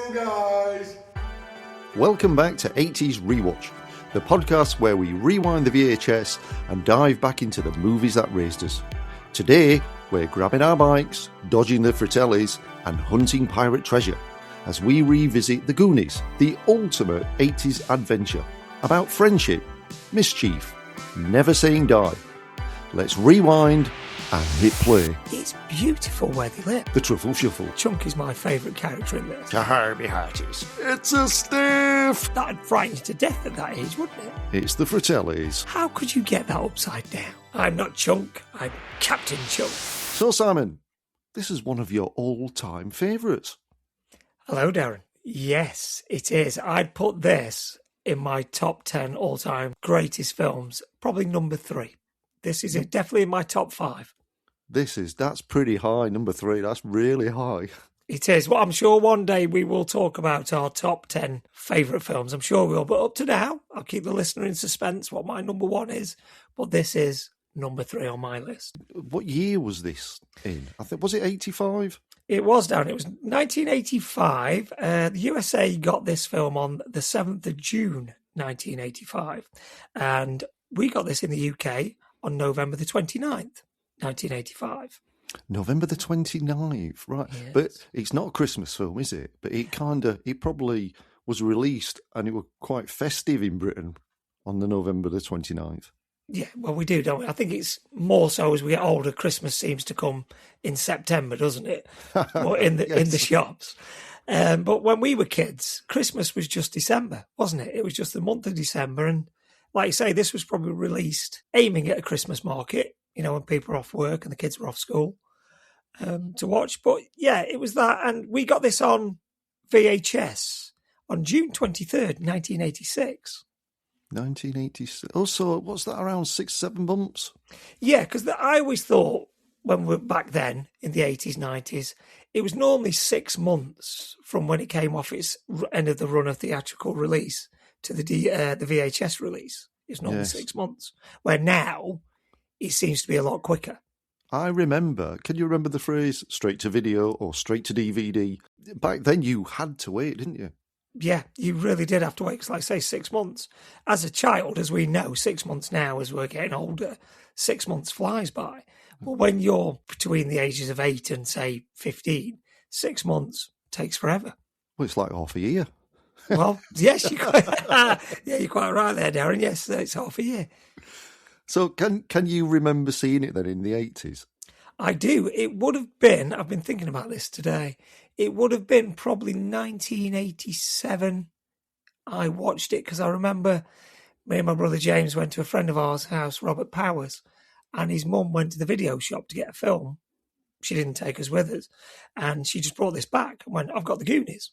on, guys. Welcome back to 80s Rewatch, the podcast where we rewind the VHS and dive back into the movies that raised us. Today, we're grabbing our bikes, dodging the Fratellis, and hunting pirate treasure as we revisit the Goonies, the ultimate 80s adventure about friendship, mischief, never saying die. Let's rewind and hit play. It's beautiful where they live. The Truffle Shuffle. Chunk is my favourite character in this. To Harvey Hearties. It's a stiff. That'd frighten you to death at that age, wouldn't it? It's the Fratellis. How could you get that upside down? I'm not Chunk, I'm Captain Chunk. So, Simon, this is one of your all-time favourites. Hello, Darren. Yes, it is. I'd put this in my top 10 all-time greatest films, probably number 3. This is definitely in my top 5. That's pretty high, number 3. That's really high. It is. Well, I'm sure one day we will talk about our top 10 favourite films. I'm sure we will. But up to now, I'll keep the listener in suspense what my number 1 is. But this is number 3 on my list. What year was this in? Was it 85? It was, down. It was 1985. The USA got this film on the 7th of June, 1985. And we got this in the UK on November the 29th, 1985. November the 29th, right. Yes. But it's not a Christmas film, is it? But it probably was released and it was quite festive in Britain on the November the 29th. Yeah, well, we do, don't we? I think it's more so as we get older, Christmas seems to come in September, doesn't it? Or in the in the shops. But when we were kids, Christmas was just December, wasn't it? It was just the month of December. And like you say, this was probably released aiming at a Christmas market, when people are off work and the kids were off school to watch. But yeah, it was that. And we got this on VHS on June 23rd, 1986. 1986. Oh, so what's that, around 6-7 months? Yeah, because I always thought when we were back then in the 80s, 90s, it was normally 6 months from when it came off its end of the run of theatrical release to the VHS release. It's normally 6 months, where now it seems to be a lot quicker. I remember, can you remember the phrase straight to video or straight to DVD? Back then you had to wait, didn't you? Yeah, you really did have to wait, because like I say, 6 months. As a child, as we know, 6 months now, as we're getting older, 6 months flies by. But when you're between the ages of 8 and, say, 15, 6 months takes forever. Well, it's like half a year. Well, yes, you're quite right there, Darren. Yes, it's half a year. So can you remember seeing it then in the 80s? I do. It would have been, I've been thinking about this today, it would have been probably 1987 I watched it, because I remember me and my brother James went to a friend of ours' house, Robert Powers, and his mum went to the video shop to get a film. She didn't take us with us, and she just brought this back and went, I've got the Goonies.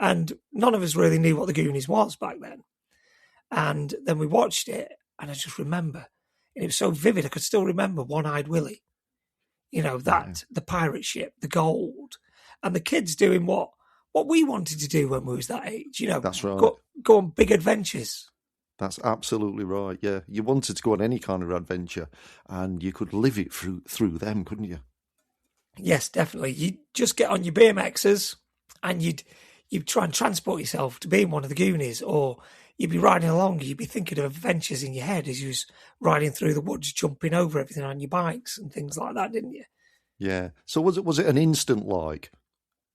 And none of us really knew what the Goonies was back then. And then we watched it, and I just remember, and it was so vivid, I could still remember One-Eyed Willy. The pirate ship, the gold, and the kids doing what we wanted to do when we was that age. That's right. Go on big adventures. That's absolutely right. Yeah, you wanted to go on any kind of adventure, and you could live it through them, couldn't you? Yes, definitely. You'd just get on your BMXs, and you'd try and transport yourself to being one of the Goonies, or you'd be riding along, you'd be thinking of adventures in your head as you was riding through the woods, jumping over everything on your bikes and things like that, didn't you? Yeah. So was it an instant like?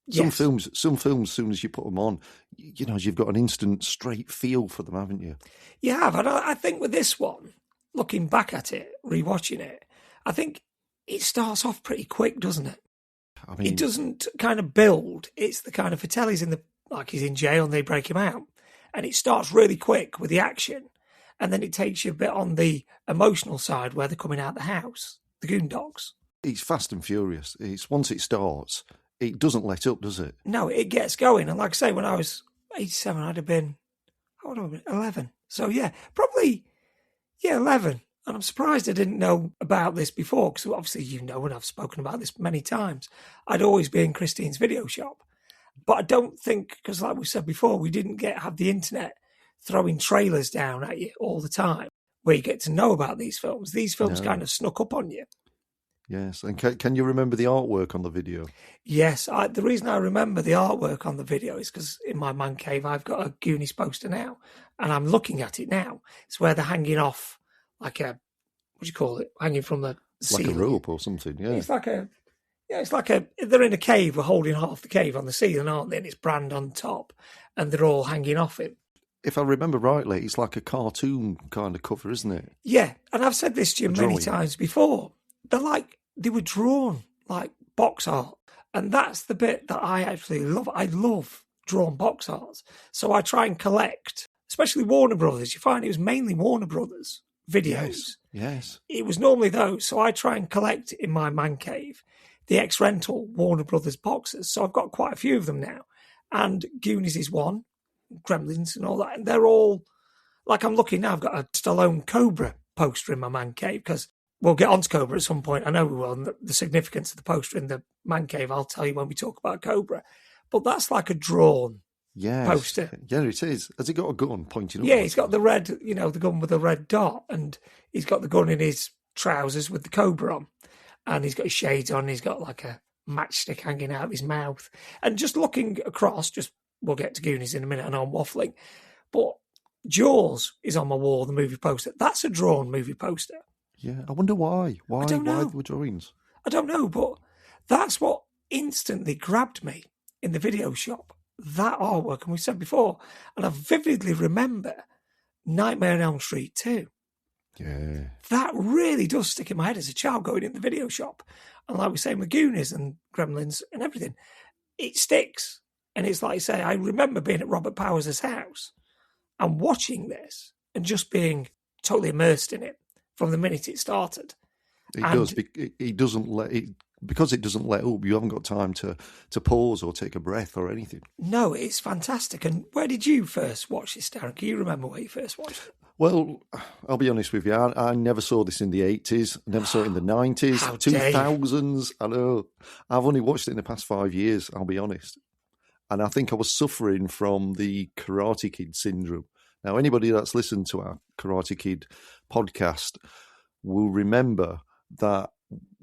Some Yes. films, as soon as you put them on, you've got an instant straight feel for them, haven't you? You have. And I think with this one, looking back at it, rewatching it, I think it starts off pretty quick, doesn't it? I mean, It doesn't kind of build. It's the kind of Fratellis like he's in jail and they break him out. And it starts really quick with the action. And then it takes you a bit on the emotional side where they're coming out the house, the Goondogs. It's fast and furious. Once it starts, it doesn't let up, does it? No, it gets going. And like I say, when I was 87, I'd have been, how old have I been? 11. So yeah, probably, 11. And I'm surprised I didn't know about this before, because obviously and I've spoken about this many times. I'd always be in Christine's video shop. But I don't think, because like we said before, we didn't have the internet throwing trailers down at you all the time where you get to know about these films. These films kind of snuck up on you. Yes. And can you remember the artwork on the video? Yes, the reason I remember the artwork on the video is because in my man cave I've got a Goonies poster now, and I'm looking at it now. It's where they're hanging off like a, what do you call it? Hanging from the ceiling. Like a rope or something, yeah. It's like they're in a cave, we're holding half the cave on the ceiling, aren't they? And it's brand on top, and they're all hanging off it. If I remember rightly, it's like a cartoon kind of cover, isn't it? Yeah, and I've said this to you many times before. They were drawn like box art. And that's the bit that I actually love. I love drawn box arts. So I try and collect, especially Warner Brothers. You find it was mainly Warner Brothers videos. Yes. It was normally those. So I try and collect in my man cave the ex-rental Warner Brothers boxes. So I've got quite a few of them now. And Goonies is one, Gremlins and all that. And they're all, like I'm looking now, I've got a Stallone Cobra poster in my man cave because we'll get onto Cobra at some point. I know we will. And the significance of the poster in the man cave, I'll tell you when we talk about Cobra. But that's like a drawn poster. Yeah, it is. Has he got a gun pointing up? Yeah, he's got the red, the gun with the red dot. And he's got the gun in his trousers with the Cobra on. And he's got his shades on. He's got like a matchstick hanging out of his mouth. And just looking across, we'll get to Goonies in a minute. I know I'm waffling. But Jaws is on my wall, the movie poster. That's a drawn movie poster. Yeah, I wonder why. Why the drawings? I don't know, but that's what instantly grabbed me in the video shop. That artwork, and we said before, and I vividly remember Nightmare on Elm Street 2. Yeah. That really does stick in my head as a child going in the video shop. And like we say with Goonies and Gremlins and everything, it sticks. And it's like I say, I remember being at Robert Powers' house and watching this and just being totally immersed in it from the minute it started. It doesn't let it, because it doesn't let up. You haven't got time to pause or take a breath or anything. No, it's fantastic. And where did you first watch this, Darren? Can you remember where you first watched it? Well, I'll be honest with you. I never saw this in the 80s. I never saw it in the 90s, 2000s. I know. I've only watched it in the past 5 years, I'll be honest. And I think I was suffering from the Karate Kid syndrome. Now, anybody that's listened to our Karate Kid podcast will remember that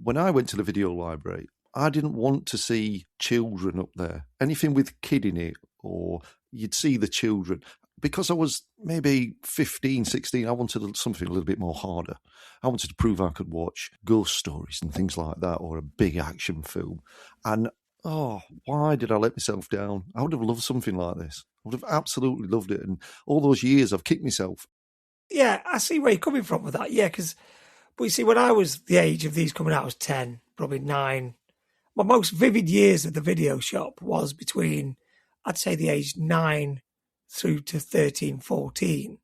when I went to the video library, I didn't want to see children up there. Anything with kid in it, or you'd see the children. Because I was maybe 15, 16, I wanted something a little bit more harder. I wanted to prove I could watch ghost stories and things like that, or a big action film. And, why did I let myself down? I would have loved something like this. I would have absolutely loved it. And all those years I've kicked myself. Yeah, I see where you're coming from with that. Yeah, but you see, when I was the age of these coming out, I was 10, probably 9. My most vivid years of the video shop was between, I'd say, the age 9 through to 13, 14,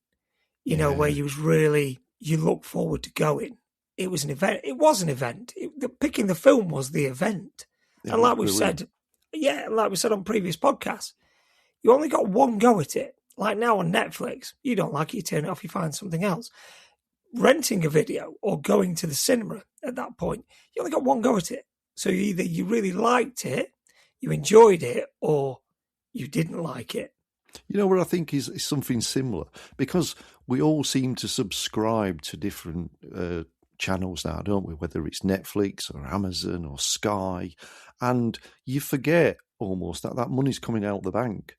where you look forward to going. It was an event. It was an event. Picking the film was the event. Yeah, and like we said on previous podcasts, you only got one go at it. Like now on Netflix, you don't like it, you turn it off, you find something else. Renting a video or going to the cinema at that point, you only got one go at it. So either you really liked it, you enjoyed it, or you didn't like it. You know what I think is something similar? Because we all seem to subscribe to different channels now, don't we? Whether it's Netflix or Amazon or Sky. And you forget almost that money's coming out of the bank.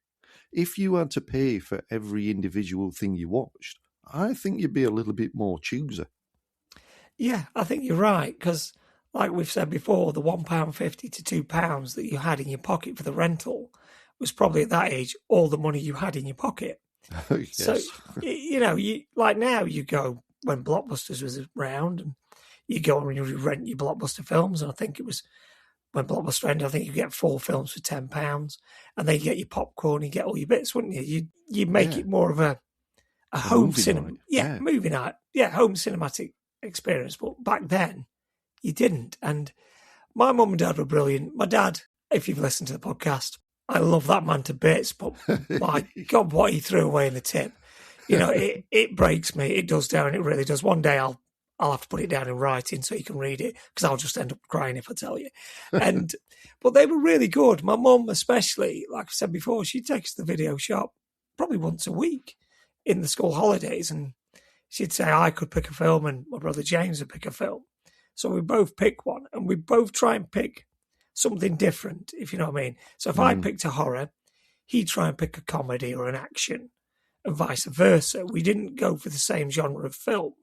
If you had to pay for every individual thing you watched, I think you'd be a little bit more chooser. Yeah, I think you're right. Because like we've said before, the £1.50 to £2 that you had in your pocket for the rental was probably at that age all the money you had in your pocket. Yes. So, you like now you go when Blockbusters was around and you go and you rent your Blockbuster films. And I think it was when Blockbuster ended, I think you get 4 films for £10 and then you get your popcorn, you get all your bits, wouldn't you? You'd make it more of a home cinema. Yeah, movie night. Yeah, home cinematic experience. But back then you didn't. And my mum and dad were brilliant. My dad, if you've listened to the podcast, I love that man to bits, but my God, what he threw away in the tip. It breaks me. It does, Darren. It really does. One day I'll have to put it down in writing so you can read it, because I'll just end up crying if I tell you. But they were really good. My mum especially, like I said before, she'd take us to the video shop probably once a week in the school holidays, and she'd say I could pick a film and my brother James would pick a film. So we both pick one, and we both try and pick something different, if you know what I mean. So if I picked a horror, he'd try and pick a comedy or an action, and vice versa. We didn't go for the same genre of film.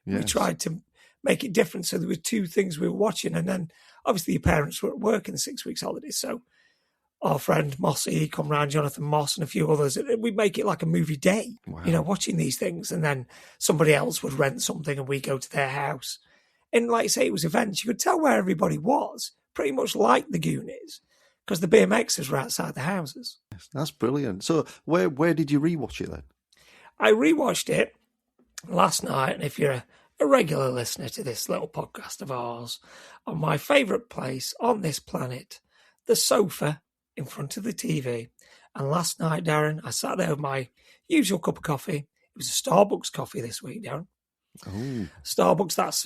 Yes. We tried to make it different. So there were two things we were watching, and then obviously your parents were at work in the 6 weeks holidays. So our friend Mossy, he'd come round, Jonathan Moss and a few others, and we'd make it like a movie day, watching these things. And then somebody else would rent something and we'd go to their house. And like I say, it was events. You could tell where everybody was, pretty much like the Goonies, because the BMXers were outside the houses. That's brilliant. So where did you rewatch it then? I rewatched it last night, and if you're a regular listener to this little podcast of ours, on my favourite place on this planet, the sofa in front of the TV. And last night, Darren, I sat there with my usual cup of coffee. It was a Starbucks coffee this week, Darren. Oh. Starbucks, that's,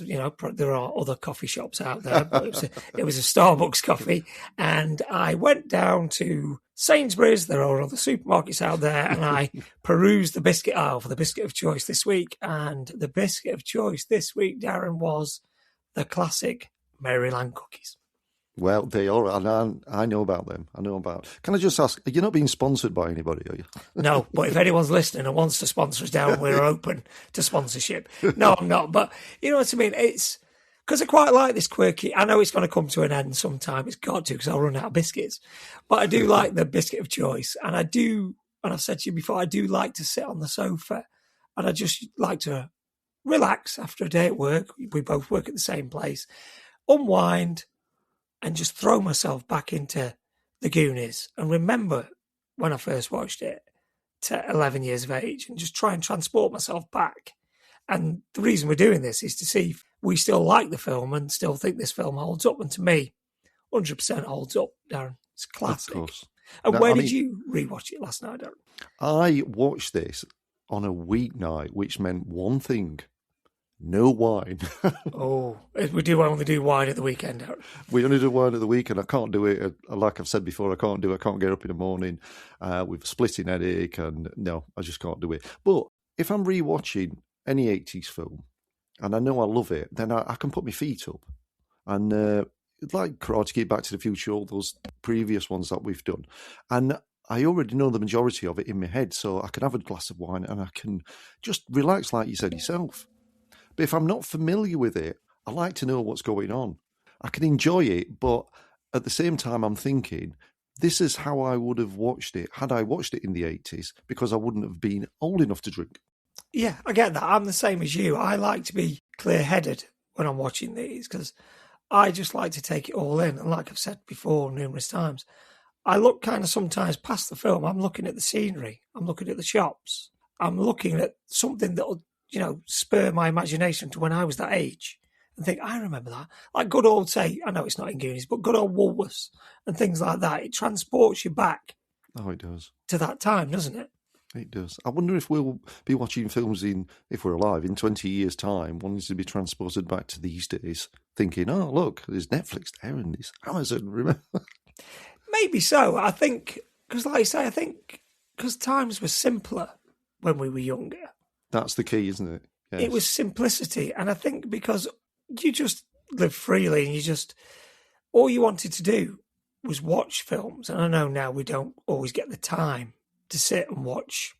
there are other coffee shops out there, but it was a Starbucks coffee. And I went down to Sainsbury's, there are other supermarkets out there, and I perused the biscuit aisle for the biscuit of choice this week. And the biscuit of choice this week, Darren, was the classic Maryland cookies. Well, they are, and I know about them. Can I just ask, you're not being sponsored by anybody, are you? No, but if anyone's listening and wants to sponsor us down, we're open to sponsorship. No, I'm not. But you know what I mean? It's because I quite like this quirky. I know it's going to come to an end sometime. It's got to, because I'll run out of biscuits. But I do like the biscuit of choice. And I do, and I've said to you before, I do like to sit on the sofa. And I just like to relax after a day at work. We both work at the same place. Unwind. And just throw myself back into the Goonies and remember when I first watched it to 11 years of age and just try and transport myself back. And the reason we're doing this is to see if we still like the film and still think this film holds up. And to me, 100% holds up, Darren. It's classic. Of course. And where did you rewatch it last night, Darren? I watched this on a weeknight, which meant one thing. No wine. Oh, we do only do wine at the weekend, Darren. We only do wine at the weekend. I can't do it. Like I've said before, I can't get up in the morning with a splitting headache, and no, I just can't do it. But if I'm rewatching any 80s film, and I know I love it, then I can put my feet up. And like Karate Kid, Back to the Future, all those previous ones that we've done. And I already know the majority of it in my head, so I can have a glass of wine and I can just relax, like you said yourself. But if I'm not familiar with it, I like to know what's going on. I can enjoy it, but at the same time, I'm thinking, this is how I would have watched it had I watched it in the 80s, because I wouldn't have been old enough to drink. Yeah, I get that. I'm the same as you. I like to be clear-headed when I'm watching these because I just like to take it all in. And like I've said before numerous times, I look kind of sometimes past the film. I'm looking at the scenery. I'm looking at the shops. I'm looking at something that'll, spur my imagination to when I was that age and think, I remember that. Like good old, say, I know it's not in Goonies, but good old Woolworths and things like that. It transports you back. Oh, it does. To that time, doesn't it? It does. I wonder if we'll be watching films if we're alive, in 20 years' time, wanting to be transported back to these days, thinking, oh, look, there's Netflix there and there's Amazon, remember? Maybe so. I think, because like I say, because times were simpler when we were younger. That's the key, isn't it? Yes. It was simplicity. And I think because you just lived freely and all you wanted to do was watch films. And I know now we don't always get the time to sit and watch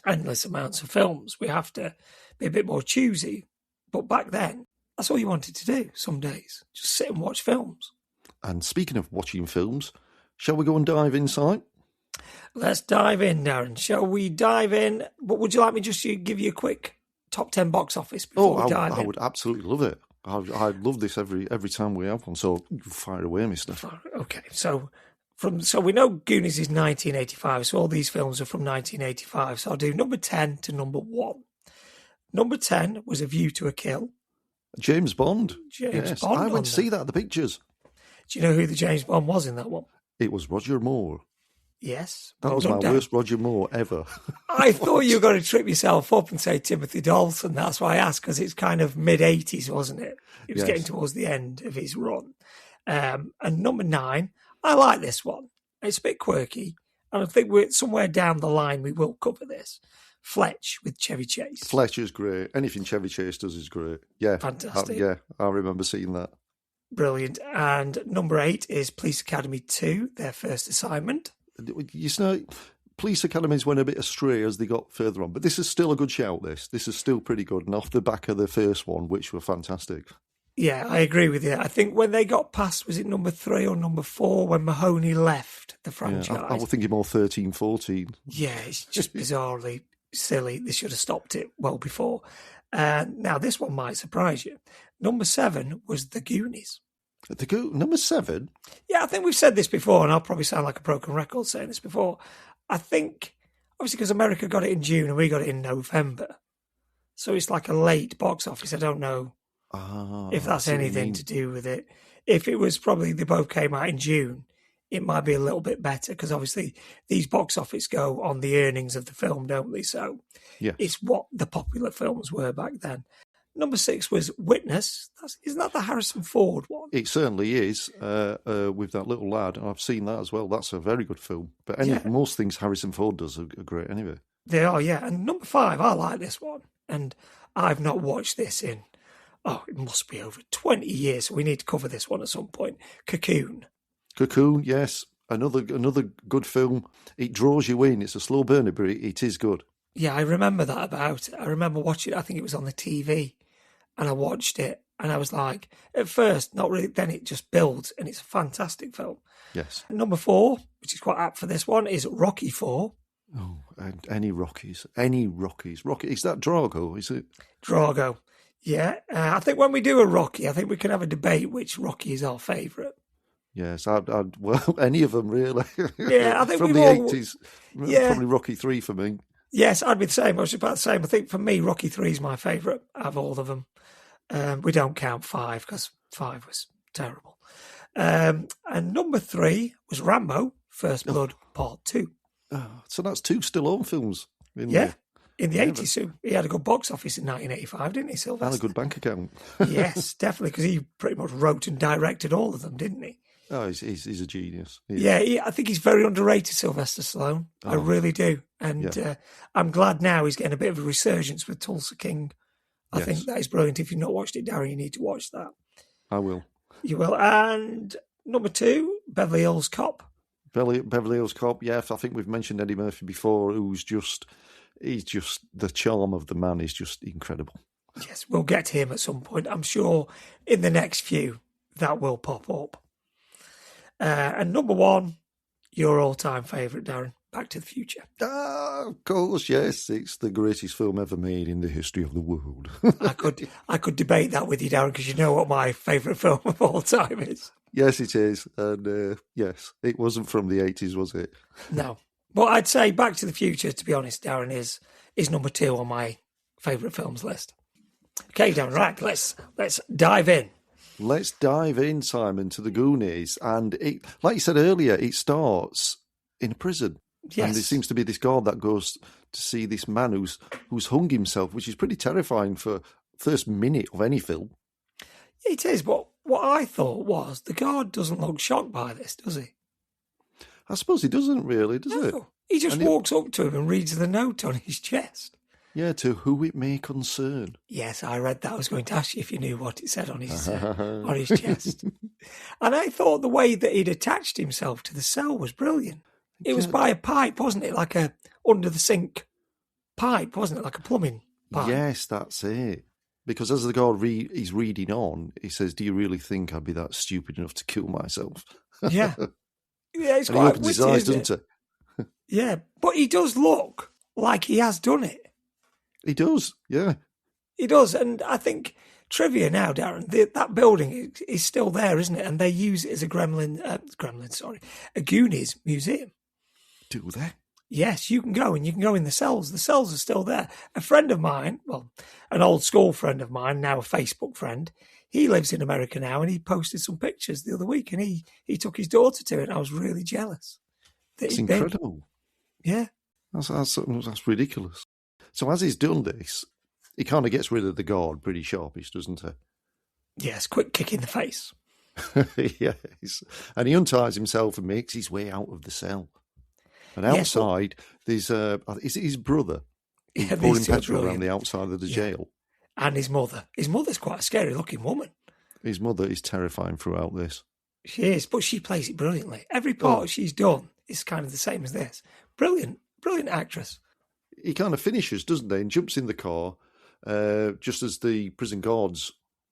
endless amounts of films. We have to be a bit more choosy. But back then, that's all you wanted to do some days. Just sit and watch films. And speaking of watching films, shall we go and dive inside? Let's dive in, Darren. Shall we dive in? But would you like me just to give you a quick top 10 box office before we dive in? I would absolutely love it. I love this every time we have one. So fire away, mister. Okay, so we know Goonies is 1985, so all these films are from 1985. So I'll do number 10 to number 1. Number 10 was A View to a Kill. James Bond. James Bond. I went to see that at the pictures. Do you know who the James Bond was in that one? It was Roger Moore. Yes. That was my worst Roger Moore ever. I thought you were going to trip yourself up and say Timothy Dalton. That's why I asked, because it's kind of mid-80s, wasn't it? It was getting towards the end of his run. And number 9, I like this one. It's a bit quirky. And I think we're somewhere down the line we will cover this. Fletch with Chevy Chase. Fletcher's great. Anything Chevy Chase does is great. Yeah. Fantastic. I remember seeing that. Brilliant. And number 8 is Police Academy 2, their first assignment. You know, Police Academies went a bit astray as they got further on, but this is still a good shout, this is still pretty good, and off the back of the first one, which were fantastic. Yeah, I agree with you. I think when they got past, was it number 3 or number 4, when Mahoney left the franchise? Yeah, I was thinking more 13, 14. Yeah, it's just bizarrely silly. They should have stopped it well before. Now, this one might surprise you. Number 7 was The Goonies. Number 7? Yeah, I think we've said this before, and I'll probably sound like a broken record saying this before. I think, obviously, because America got it in June and we got it in November. So it's like a late box office. I don't know if that's anything to do with it. If it was probably they both came out in June, it might be a little bit better because obviously these box office go on the earnings of the film, don't they? So it's what the popular films were back then. Number 6 was Witness. Isn't that the Harrison Ford one? It certainly is, with that little lad. I've seen that as well. That's a very good film. But most things Harrison Ford does are great anyway. They are, yeah. And number 5, I like this one. And I've not watched this in, it must be over 20 years. So we need to cover this one at some point. Cocoon, yes. Another good film. It draws you in. It's a slow burner, but it is good. Yeah, I remember that about it. I remember watching it. I think it was on the TV. And I watched it, and I was like, at first, not really. Then it just builds, and it's a fantastic film. Yes. Number 4, which is quite apt for this one, is Rocky 4. Oh, and any Rockies. Rocky, is that Drago, is it? Drago, yeah. I think when we do a Rocky, I think we can have a debate which Rocky is our favourite. Yes, well, any of them, really. Yeah, I think from the 80s, probably Rocky 3 for me. Yes, I'd be the same. I was about the same. I think for me, Rocky 3 is my favourite out of all of them. We don't count 5 because 5 was terrible. And number 3 was Rambo, First Blood, Part 2. So that's 2 Stallone films. In the 80s. So he had a good box office in 1985, didn't he, Sylvester? And a good bank account. Yes, definitely, because he pretty much wrote and directed all of them, didn't he? Oh, he's a genius. I think he's very underrated, Sylvester Stallone. I really do. And I'm glad now he's getting a bit of a resurgence with Tulsa King. I think that is brilliant. If you've not watched it, Darren, you need to watch that. I will. You will. And number 2, Beverly Hills Cop. Beverly Hills Cop, I think we've mentioned Eddie Murphy before, he's just the charm of the man is just incredible. Yes, we'll get to him at some point. I'm sure in the next few that will pop up. And number 1, your all-time favourite, Darren, Back to the Future. Of course, yes. It's the greatest film ever made in the history of the world. I could debate that with you, Darren, because you know what my favourite film of all time is. Yes, it is. And yes, it wasn't from the 80s, was it? No. But I'd say Back to the Future, to be honest, Darren, is number 2 on my favourite films list. Okay, Darren, right, let's dive in. Let's dive in, Simon, to the Goonies. And it, like you said earlier, it starts in a prison. Yes. And there seems to be this guard that goes to see this man who's hung himself, which is pretty terrifying for first minute of any film. It is, but what I thought was the guard doesn't look shocked by this, does he? I suppose he doesn't really, does it? He just walks up to him and reads the note on his chest. Yeah, to who it may concern. Yes, I read that. I was going to ask you if you knew what it said on his chest. And I thought the way that he'd attached himself to the cell was brilliant. It was by a pipe, wasn't it? Like a under-the-sink pipe, wasn't it? Like a plumbing pipe. Yes, that's it. Because as the guard he's reading on, he says, "Do you really think I'd be that stupid enough to kill myself?" Yeah. Yeah, it's and quite he opens his eyes, doesn't doesn't he? Yeah, but he does look like he has done it. He does, yeah. He does, and I think trivia now, Darren, that building is still there, isn't it? And they use it as a Goonies museum. Do they? Yes, you can go, and you can go in the cells. The cells are still there. A friend of mine, well, an old school friend of mine, now a Facebook friend, he lives in America now, and he posted some pictures the other week, and he took his daughter to it, and I was really jealous. That's incredible. Yeah. That's ridiculous. So as he's done this, he kind of gets rid of the guard pretty sharpish, doesn't he? Yes, quick kick in the face. Yes. And he unties himself and makes his way out of the cell. And outside, there's is it his brother He's Yeah, pouring these two are petrol around brilliant. the outside of the jail. And his mother. His mother's quite a scary looking woman. His mother is terrifying throughout this. She is, but she plays it brilliantly. Every Oh. part she's done is kind of the same as this. Brilliant actress. He kind of finishes, doesn't he, and jumps in the car just as the prison guards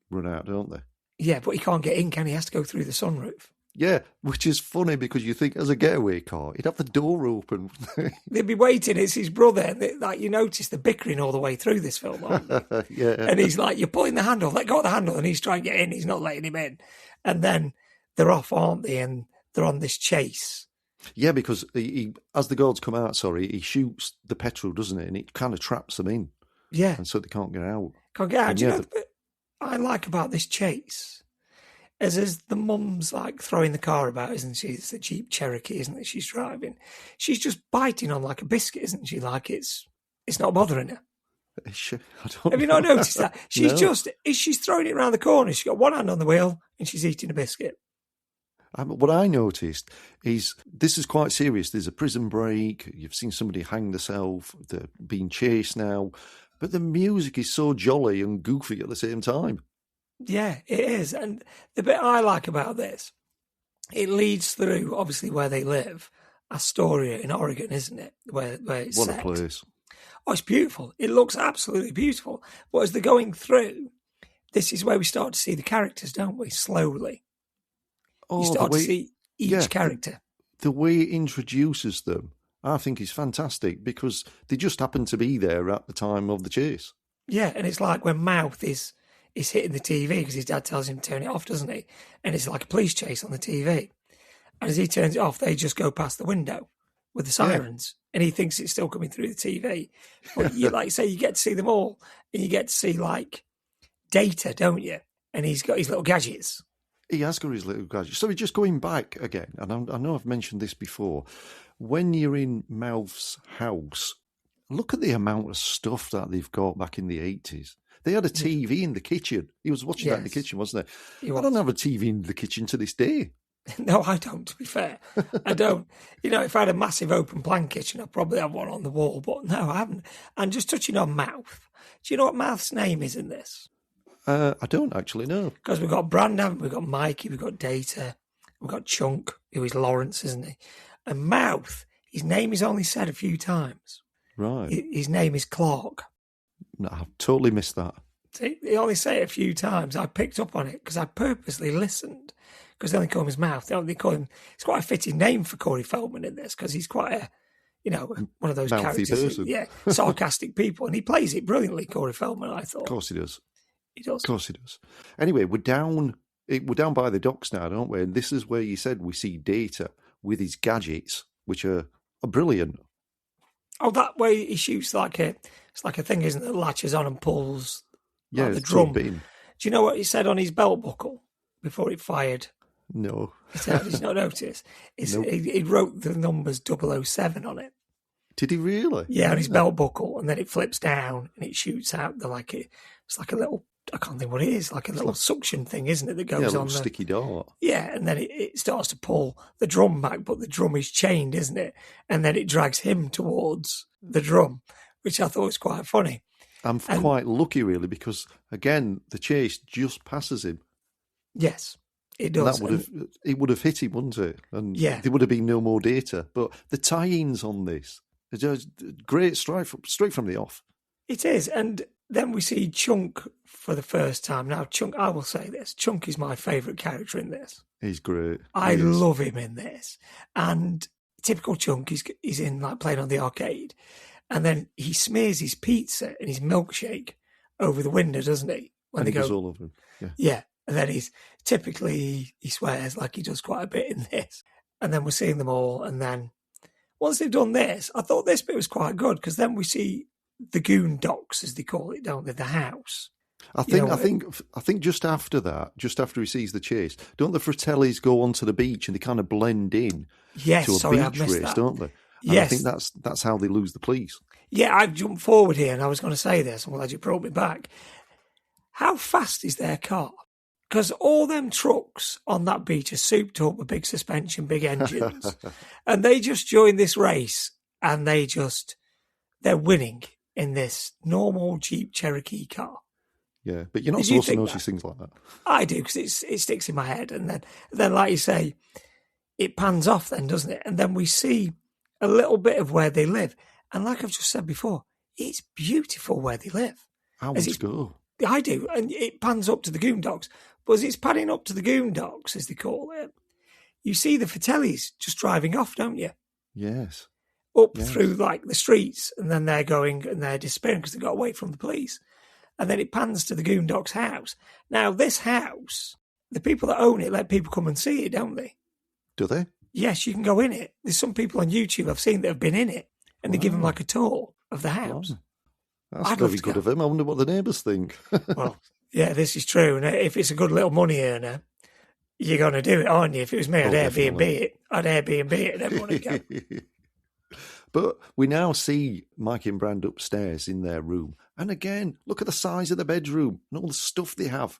run out, don't they? Yeah, but he can't get in, can he? He has to go through the sunroof. Yeah, which is funny because you think as a getaway car, he'd have the door open. They'd be waiting. It's his brother. And like you notice the bickering all the way through this film, aren't you? Yeah. And he's like, "You're pulling the handle. Let go of the handle." And he's trying to get in. He's not letting him in. And then they're off, aren't they? And they're on this chase. Yeah, because he as the guards come out, he shoots the petrol, doesn't it? And it kind of traps them in. Yeah. And so they can't get out. Can't get out. And Do you yeah, know what I like about this chase? As the mum's like throwing the car about, isn't she? It's the Jeep Cherokee, isn't it? She's driving. She's just biting on like a biscuit, isn't she? Like it's not bothering her. Have you not noticed that? She's No. she's throwing it around the corner. She's got one hand on the wheel and she's eating a biscuit. What I noticed is this is quite serious. There's a prison break. You've seen somebody hang themselves. They're being chased now. But the music is so jolly and goofy at the same time. Yeah, it is. And the bit I like about this, it leads through, obviously, where they live, Astoria in Oregon, isn't it? Where it's What set. a place. Oh, it's beautiful. It looks absolutely beautiful. But as they're going through, this is where we start to see the characters, don't we? Slowly. Oh, You start to see each character. The way it introduces them, I think is fantastic because they just happen to be there at the time of the chase. Yeah, and it's like when Mouth is hitting the TV because his dad tells him to turn it off, doesn't he? And it's like a police chase on the TV. And as he turns it off, they just go past the window with the sirens. And he thinks it's still coming through the TV. But you like say you get to see them all, and you get to see like Data, don't you? And he's got his little gadgets. He has got his little gadget. So just going back again, and I know I've mentioned this before, when you're in Mouth's house, look at the amount of stuff that they've got back in the 80s. They had a TV in the kitchen. He was watching that in the kitchen, wasn't he? I don't have a TV in the kitchen to this day. No, I don't, to be fair. I don't. You know, if I had a massive open plan kitchen, I'd probably have one on the wall. But no, I haven't. And just touching on Mouth, do you know what Mouth's name is in this? I don't actually know. Because we've got Brandon, we've got Mikey, we've got Data, we've got Chunk, who is Lawrence, isn't he? And Mouth, his name is only said a few times. Right. His name is Clark. No, I've totally missed that. See, they only say it a few times. I picked up on it because I purposely listened. Because they only call him his Mouth. They call him. It's quite a fitting name for Corey Feldman in this because he's quite a, one of those Mouthy characters. person. Yeah, sarcastic people, and he plays it brilliantly. Corey Feldman, I thought. Of course he does. He does. Of course he does. Anyway, we're down by the docks now, don't we? And this is where you said we see Data with his gadgets, which are brilliant. Oh, that way he shoots it's like a thing, isn't it? That latches on and pulls. Yeah, like the it's drum. beam. Do you know what he said on his belt buckle before it fired? No. He's not noticed. Nope. He wrote the numbers 007 on it. Did he really? Yeah, on his belt buckle, and then it flips down and it shoots out. It's like a little. I can't think what it is. Like a little suction thing, isn't it? That goes a on little sticky dart. Yeah, and then it starts to pull the drum back, but the drum is chained, isn't it? And then it drags him towards the drum, which I thought was quite funny. I'm quite lucky, really, because again, the chase just passes him. Yes, it does. It would have hit him, wouldn't it? And yeah, there would have been no more Data. But the tie-ins on this are just great, straight from the off. It is, and then we see Chunk for the first time. Now, Chunk, I will say this: Chunk is my favourite character in this. He's great. I love him in this, and typical Chunk, he's in like playing on the arcade. And then he smears his pizza and his milkshake over the window, doesn't he? When and they he goes go, all over him. Yeah. And then he swears like he does quite a bit in this. And then we're seeing them all. And then once they've done this, I thought this bit was quite good because then we see the goon docks, as they call it, don't they? The house. I think just after that, just after he sees the chase, don't the Fratellis go onto the beach and they kind of blend in to a beach race, don't they? And yes. I think that's how they lose the police. Yeah, I've jumped forward here and I was going to say this. I'm glad you brought me back. How fast is their car? Because all them trucks on that beach are souped up with big suspension, big engines. And they just join this race and they're winning in this normal Jeep Cherokee car. Yeah, but you're not Did you supposed to think notice that? things like that. I do, because it sticks in my head. And then, like you say, it pans off then, doesn't it? And then we see a little bit of where they live. And like I've just said before, it's beautiful where they live. I want to go. I do. And it pans up to the Goondocks. But as it's panning up to the Goondocks, as they call it, you see the Fratellis just driving off, don't you? Yes. Up through like the streets, and then they're going and they're disappearing because they got away from the police. And then it pans to the Goondocks' house. Now, this house, the people that own it let people come and see it, don't they? Do they? Yes, you can go in it. There's some people on YouTube I've seen that have been in it, and they give them like a tour of the house. Wow. That's very good of him. I wonder what the neighbours think. Well, yeah, this is true. And if it's a good little money earner, you're going to do it, aren't you? If it was me, I'd Airbnb it. I'd Airbnb it and everyone would go. But we now see Mike and Brand upstairs in their room. And again, look at the size of the bedroom and all the stuff they have.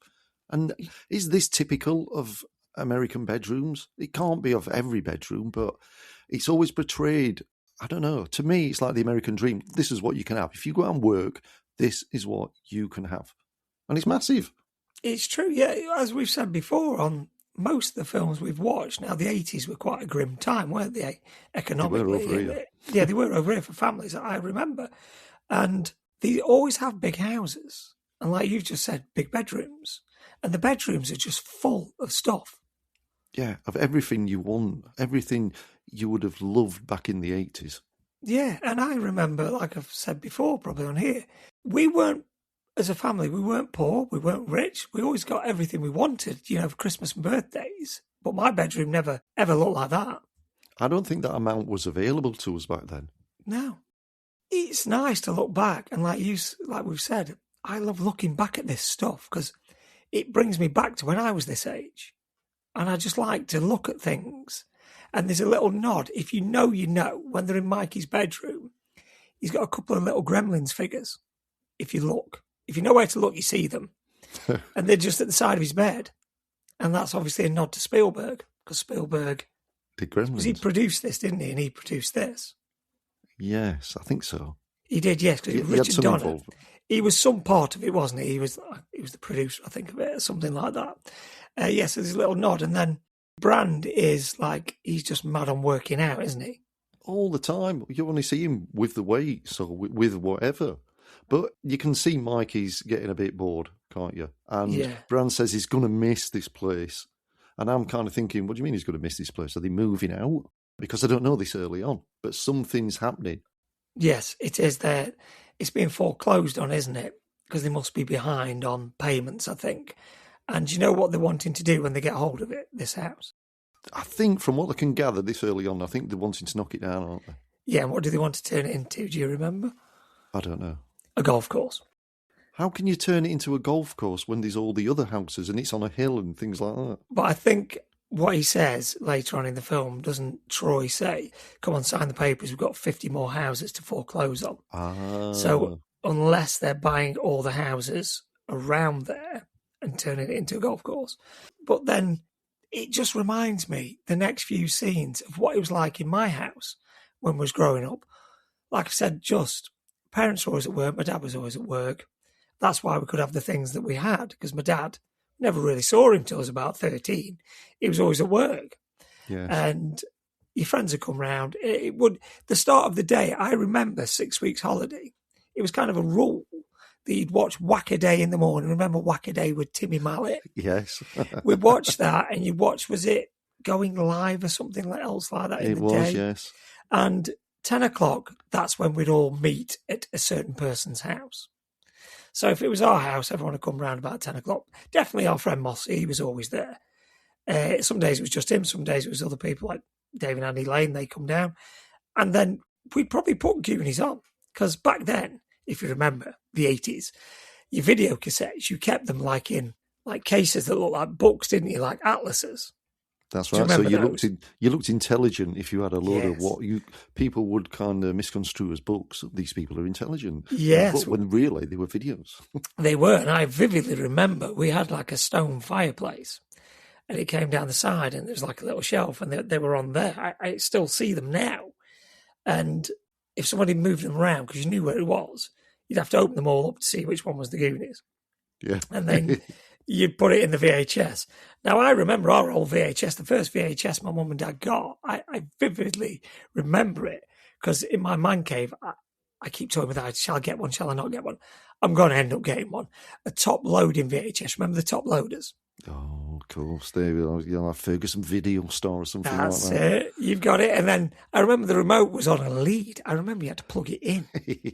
And is this typical of American bedrooms? It can't be of every bedroom, but it's always portrayed, I don't know, to me, it's like the American dream. This is what you can have. If you go out and work, this is what you can have. And it's massive. It's true, yeah. As we've said before on most of the films we've watched, now the 80s were quite a grim time, weren't they, economically? They were over here. Yeah, they were over here for families, I remember. And they always have big houses. And like you've just said, big bedrooms. And the bedrooms are just full of stuff. Yeah, of everything you want, everything you would have loved back in the 80s. Yeah, and I remember, like I've said before, probably on here, we weren't, as a family, we weren't poor, we weren't rich. We always got everything we wanted, for Christmas and birthdays. But my bedroom never, ever looked like that. I don't think that amount was available to us back then. No. It's nice to look back. And like we've said, I love looking back at this stuff because it brings me back to when I was this age. And I just like to look at things. And there's a little nod. If you know, when they're in Mikey's bedroom, he's got a couple of little Gremlins figures. If you look. If you know where to look, you see them. And they're just at the side of his bed. And that's obviously a nod to Spielberg. Because Spielberg, did Gremlins? Because he produced this, didn't he? And he produced this. Yes, I think so. He did, yes. Because Richard Donner, involvement. He was some part of it, wasn't he? He was the producer, I think, of it, or something like that. Yes, there's a little nod. And then Brand is like, he's just mad on working out, isn't he? All the time. You only see him with the weights or with whatever. But you can see Mikey's getting a bit bored, can't you? And Brand says he's going to miss this place. And I'm kind of thinking, what do you mean he's going to miss this place? Are they moving out? Because I don't know this early on, but something's happening. Yes, it is there. It's being foreclosed on, isn't it? Because they must be behind on payments, I think. And you know what they're wanting to do when they get hold of it, this house? I think from what I can gather this early on, I think they're wanting to knock it down, aren't they? Yeah, and what do they want to turn it into? Do you remember? I don't know. A golf course. How can you turn it into a golf course when there's all the other houses and it's on a hill and things like that? But I think what he says later on in the film, doesn't Troy say, come on, sign the papers, we've got 50 more houses to foreclose on. Ah. So unless they're buying all the houses around there and turning it into a golf course. But then it just reminds me, the next few scenes, of what it was like in my house when I was growing up. Like I said, parents were always at work, my dad was always at work. That's why we could have the things that we had, because my dad never really saw him till I was about 13. He was always at work. Yes. And your friends would come round. The start of the day, I remember 6 weeks holiday. It was kind of a rule that you'd watch Whack-A-Day in the morning. Remember Whack-A-Day with Timmy Mallet? Yes. We'd watch that, and you'd watch, was it Going Live or something else like that in the day? It was, yes. And 10 o'clock, that's when we'd all meet at a certain person's house. So if it was our house, everyone would come round about 10 o'clock. Definitely our friend Mossy, he was always there. Some days it was just him, some days it was other people like Dave and Andy Lane, they come down. And then we'd probably put Goonies on. Because back then, if you remember, the 80s, your video cassettes, you kept them like in cases that looked like books, didn't you? Like atlases. That's right. So you looked intelligent if you had a load of what people would kind of misconstrue as books. These people are intelligent. Yes. But when really they were videos. They were. And I vividly remember we had like a stone fireplace and it came down the side and there's like a little shelf and they were on there. I still see them now. And if somebody moved them around, because you knew where it was, you'd have to open them all up to see which one was the Goonies. Yeah. And then you'd put it in the VHS. Now, I remember our old VHS, the first VHS my mum and dad got. I vividly remember it because in my man cave, I keep talking about, shall I get one, shall I not get one? I'm going to end up getting one. A top-loading VHS. Remember the top-loaders? Oh, of course. There we are. You'll have Ferguson Video Store or something That's like that. it. You've got it. And then I remember the remote was on a lead. I remember you had to plug it in.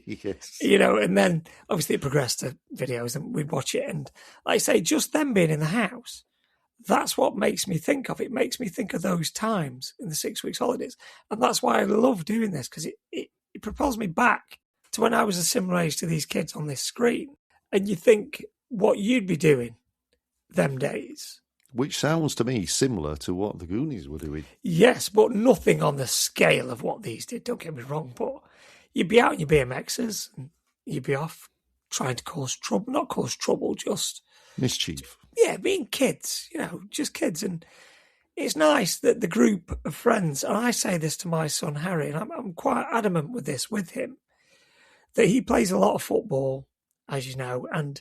Yes. And then obviously it progressed to videos and we'd watch it. And like I say, just them being in the house, that's what makes me think of. It makes me think of those times in the 6 weeks holidays. And that's why I love doing this, because it propels me back to when I was a similar age to these kids on this screen. And you think what you'd be doing them days. Which sounds to me similar to what the Goonies were doing. Yes, but nothing on the scale of what these did, don't get me wrong. But you'd be out in your BMXs and you'd be off trying to cause trouble. Not cause trouble, just... Mischief. Yeah, being kids, just kids. And it's nice that the group of friends, and I say this to my son Harry, and I'm quite adamant with this with him, that he plays a lot of football, as you know, and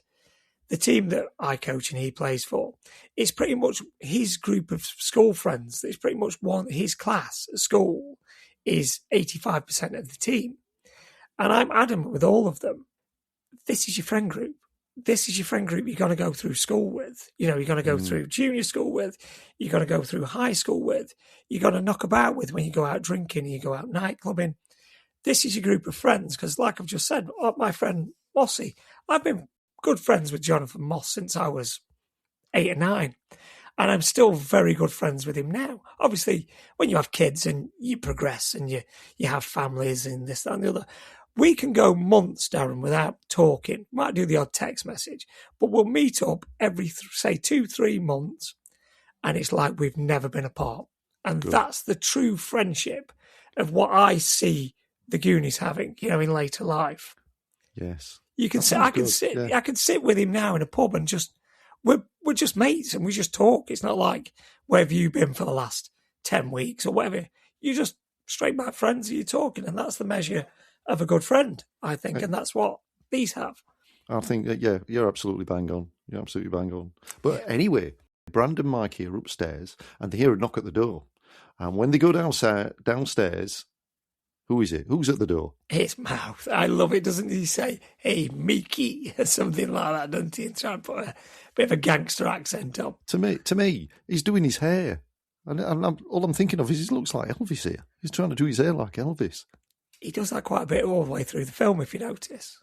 the team that I coach and he plays for, it's pretty much his group of school friends. It's pretty much his class at school is 85% of the team. And I'm adamant with all of them. This is your friend group. This is your friend group you're going to go through school with. You're going to go through junior school with. You're going to go through high school with. You're going to knock about with when you go out drinking and you go out night clubbing. This is your group of friends. Because like I've just said, my friend Mossy, I've been good friends with Jonathan Moss since I was 8 or 9. And I'm still very good friends with him now. Obviously, when you have kids and you progress and you have families and this, that and the other, we can go months, Darren, without talking. Might do the odd text message, but we'll meet up every, say, 2-3 months, and it's like we've never been apart. And that's the true friendship of what I see the Goonies having, in later life. Yes. You can sit. I can sit with him now in a pub and just we're just mates and we just talk. It's not like where have you been for the last 10 weeks or whatever. You just straight back friends. You're talking, and that's the measure of a good friend, I think, and that's what these have. I think you're absolutely bang on. You're absolutely bang on. But anyway, Brandon and Mike are upstairs, and they hear a knock at the door. And when they go downstairs. Who is it? Who's at the door? His mouth. I love it, doesn't he say, hey, Mickey, or something like that, doesn't he? And try and put a bit of a gangster accent on. To me, he's doing his hair. And all I'm thinking of is he looks like Elvis here. He's trying to do his hair like Elvis. He does that quite a bit all the way through the film, if you notice.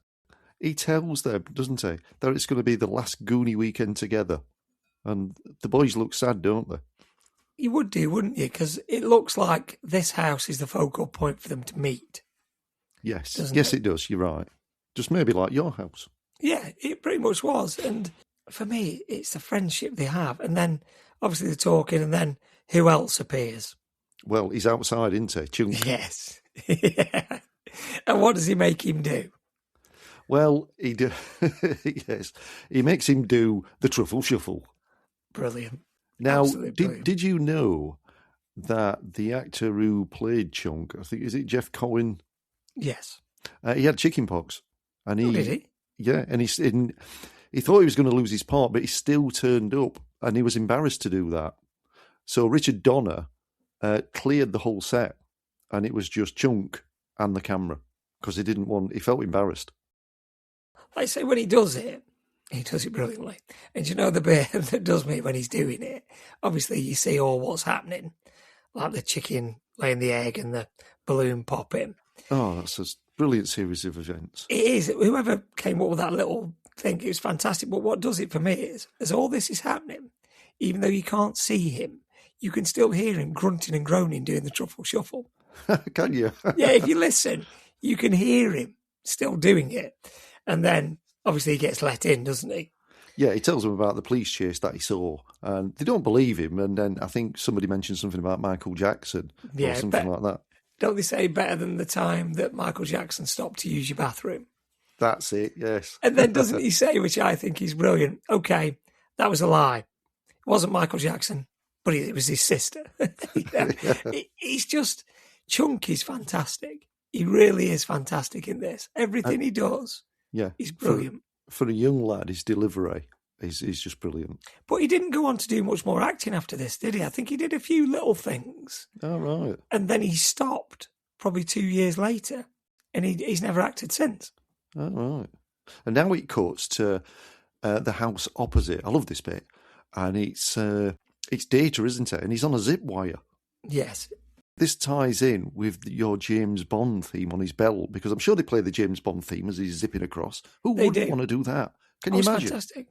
He tells them, doesn't he, that it's going to be the last Goonie weekend together. And the boys look sad, don't they? You would do, wouldn't you? Because it looks like this house is the focal point for them to meet. Yes. It does. You're right. Just maybe like your house. Yeah, it pretty much was. And for me, it's the friendship they have. And then, obviously, they're talking, and then who else appears? Well, he's outside, isn't he? Chunk. Yes. Yeah. And what does he make him do? Well, yes, he makes him do the truffle shuffle. Brilliant. Now, did you know that the actor who played Chunk, I think, is it Jeff Cohen? Yes. He had chickenpox. And did he? Yeah, and he thought he was going to lose his part, but he still turned up, and he was embarrassed to do that. So Richard Donner cleared the whole set, and it was just Chunk and the camera, because he felt embarrassed. I say when he does it brilliantly. And you know the bit that does me when he's doing it? Obviously, you see all what's happening, like the chicken laying the egg and the balloon popping. Oh, that's a brilliant series of events. It is. Whoever came up with that little thing, it was fantastic. But what does it for me is, as all this is happening, even though you can't see him, you can still hear him grunting and groaning doing the truffle shuffle. Can you? Yeah, if you listen, you can hear him still doing it. And then, obviously, he gets let in, doesn't he? Yeah, he tells them about the police chase that he saw, and they don't believe him. And then I think somebody mentioned something about Michael Jackson or something like that. Don't they say better than the time that Michael Jackson stopped to use your bathroom? That's it, yes. And then doesn't he say, which I think is brilliant, okay, that was a lie. It wasn't Michael Jackson, but it was his sister. He's just, Chunk is fantastic. He really is fantastic in this. Everything he does. Yeah. He's brilliant. For a young lad, his delivery is just brilliant. But he didn't go on to do much more acting after this, did he? I think he did a few little things. Oh, right. And then he stopped probably 2 years later. And he's never acted since. Oh, right. And now it cuts to the house opposite. I love this bit. And it's Data, isn't it? And he's on a zip wire. Yes. This ties in with your James Bond theme on his belt, because I'm sure they play the James Bond theme as he's zipping across. Who wouldn't want to do that? Can you imagine? Fantastic.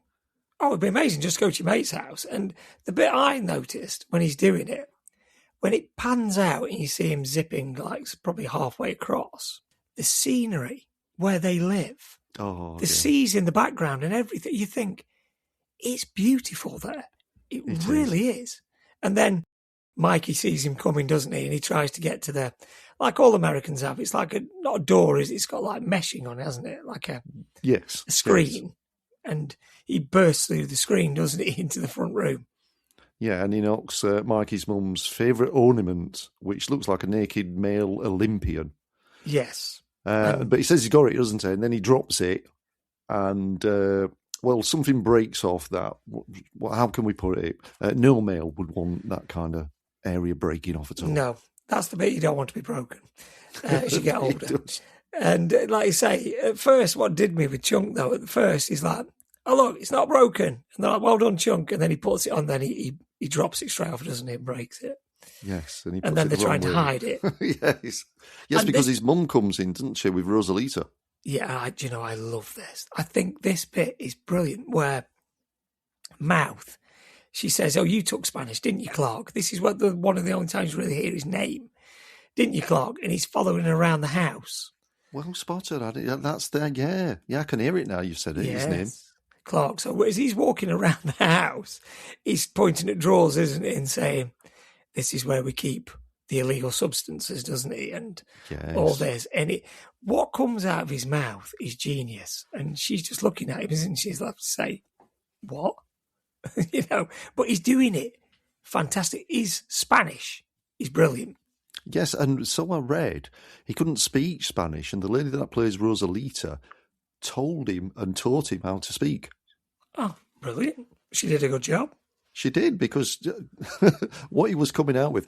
Oh, it'd be amazing. Just go to your mate's house. And the bit I noticed when he's doing it, when it pans out and you see him zipping like probably halfway across, the scenery where they live, the seas in the background and everything, you think, it's beautiful there. It really is. And then Mikey sees him coming, doesn't he? And he tries to get to the, like all Americans have, it's like not a door, it's got like meshing on it, hasn't it? Like a screen. Yes. And he bursts through the screen, doesn't he, into the front room. Yeah, and he knocks Mikey's mum's favourite ornament, which looks like a naked male Olympian. Yes. But he says he's got it, doesn't he? And then he drops it, and, something breaks off that. How can we put it? No male would want that kind of area breaking off at all. No, that's the bit you don't want to be broken as you get older. And like you say, at first, what did me with Chunk, though, at first, he's like, oh, look, it's not broken. And they're like, well done, Chunk. And then he puts it on, then he drops it straight off, doesn't he, and breaks it. Yes. And then they're trying to hide it. Yes. Yes, because his mum comes in, doesn't she, with Rosalita? Yeah, I love this. I think this bit is brilliant, where Mouth, she says, oh, you took Spanish, didn't you, Clark? This is one of the only times you really hear his name. Didn't you, Clark? And he's following her around the house. Well spotted. That's there, yeah. Yeah, I can hear it now. You've said it, his name. Clark. So as he's walking around the house, he's pointing at drawers, isn't he, and saying, this is where we keep the illegal substances, doesn't he? And all this. And what comes out of his mouth is genius. And she's just looking at him, isn't she? She's like to say, what? But he's doing it. Fantastic. He's Spanish. He's brilliant. Yes, and so I read he couldn't speak Spanish, and the lady that plays Rosalita told him and taught him how to speak. Oh, brilliant. She did a good job. She did, because what he was coming out with,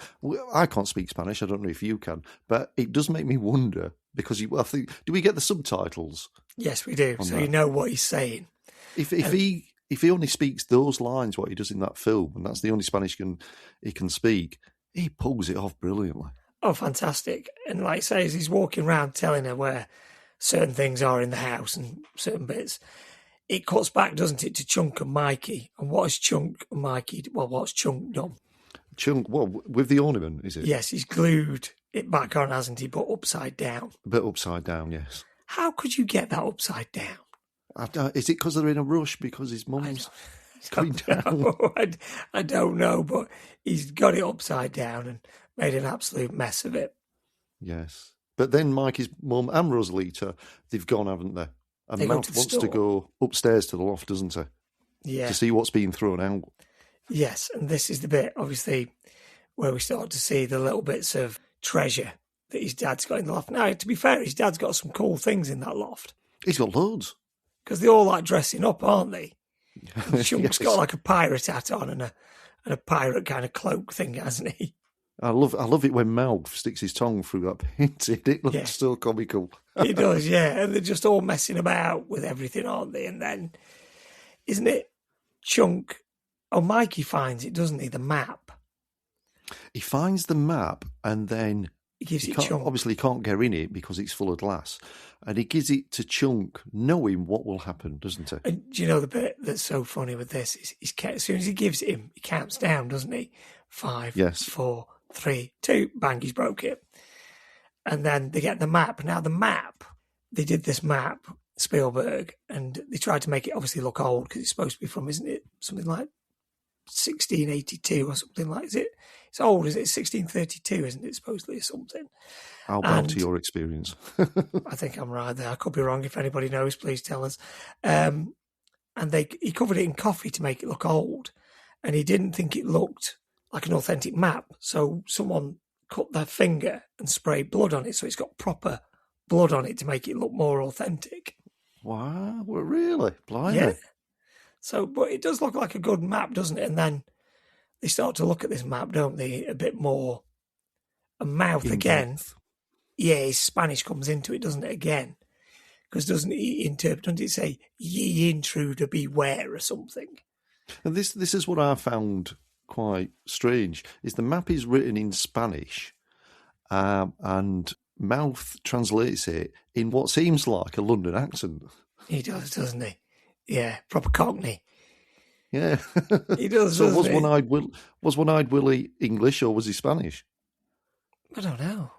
I can't speak Spanish, I don't know if you can, but it does make me wonder, because I think, do we get the subtitles? Yes, we do, so that? You know what he's saying. If he only speaks those lines, what he does in that film, and that's the only Spanish he can speak, he pulls it off brilliantly. Oh, fantastic. And like I say, as he's walking around telling her where certain things are in the house and certain bits, it cuts back, doesn't it, to Chunk and Mikey. And what has Chunk and Mikey, what's Chunk done? Chunk, with the ornament, is it? Yes, he's glued it back on, hasn't he, but upside down. A bit upside down, yes. How could you get that upside down? Is it because they're in a rush because his mum's going down? I don't know, but he's got it upside down and made an absolute mess of it. Yes. But then Mikey's mum and Rosalita, they've gone, haven't they? And Mouth wants to go upstairs to the loft, doesn't he? Yeah. To see what's being thrown out. Yes, and this is the bit, obviously, where we start to see the little bits of treasure that his dad's got in the loft. Now, to be fair, his dad's got some cool things in that loft. He's got loads. Because they're all like dressing up, aren't they? Chunk's Yes. got like a pirate hat on and a pirate kind of cloak thing, hasn't he? I love it when Mouth sticks his tongue through that painting. It looks so comical. He does, yeah. And they're just all messing about with everything, aren't they? And then, isn't it Chunk? Oh, Mikey finds it, doesn't he? The map. He finds the map and then he gives it Chunk. Obviously, he can't get in it because it's full of glass. And he gives it to Chunk, knowing what will happen, doesn't he? And do you know the bit that's so funny with this? Is as soon as he gives it him, he counts down, doesn't he? 5, 4, 3, 2, bang, he's broke it. And then they get the map. Now, the map, they did this map, Spielberg, and they tried to make it obviously look old because it's supposed to be from, isn't it, something like 1682 or something like, is it? It's old, is it? 1632, isn't it, supposedly, or something? I'll bow to your experience. I think I'm right there. I could be wrong. If anybody knows, please tell us. And he covered it in coffee to make it look old, and he didn't think it looked like an authentic map. So someone cut their finger and sprayed blood on it, so it's got proper blood on it to make it look more authentic. Wow, well, really? Blimey. Yeah. So, but it does look like a good map, doesn't it? And then they start to look at this map, don't they? A bit more. And Mouth In again. depth. Yeah, his Spanish comes into it, doesn't it? Again, because doesn't it say "Ye intruder, beware" or something? And this is what I found quite strange, is the map is written in Spanish, and Mouth translates it in what seems like a London accent. He does, doesn't he? Yeah, proper Cockney. Yeah. He does, So doesn't he? Was One-Eyed Willy English or was he Spanish? I don't know.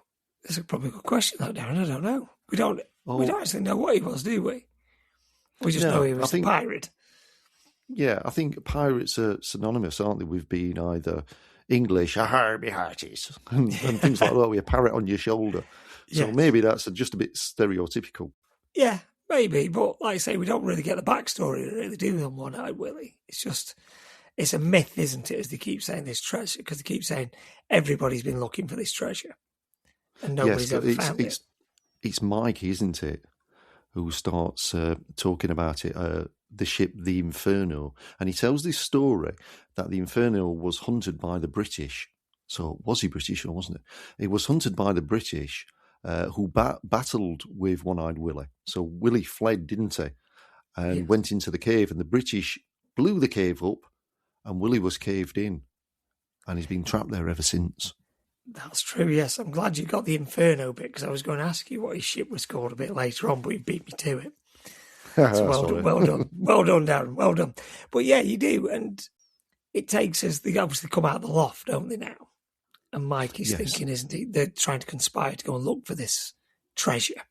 That's probably a good question, that, Darren. I don't know. We don't Oh, actually know what he was, do we? We just know no, he was a pirate. Yeah, I think pirates are synonymous, aren't they, with being either English, "Ahar, me hearties," and things like that, with a parrot on your shoulder. So Yes. maybe that's just a bit stereotypical. Yeah, maybe. But like I say, we don't really get the backstory, really, do we, on One-Eyed Willy? It's a myth, isn't it, as they keep saying, this treasure, because they keep saying everybody's been looking for this treasure and nobody's Yes, ever found it. it's Mikey, isn't it, who starts talking about it, the ship, the Inferno. And he tells this story that the Inferno was hunted by the British. So was he British or wasn't it? It was hunted by the British, who battled with One-Eyed Willy. So Willy fled, didn't he? And Yes. went into the cave, and the British blew the cave up, and Willy was caved in. And he's been trapped there ever since. That's true, yes. I'm glad you got the Inferno bit, because I was going to ask you what his ship was called a bit later on, but you beat me to it. So well done, well done, Darren, well done. But yeah, you do, and it takes us. They obviously come out of the loft, don't they now? And Mike is thinking, isn't he? They're trying to conspire to go and look for this treasure.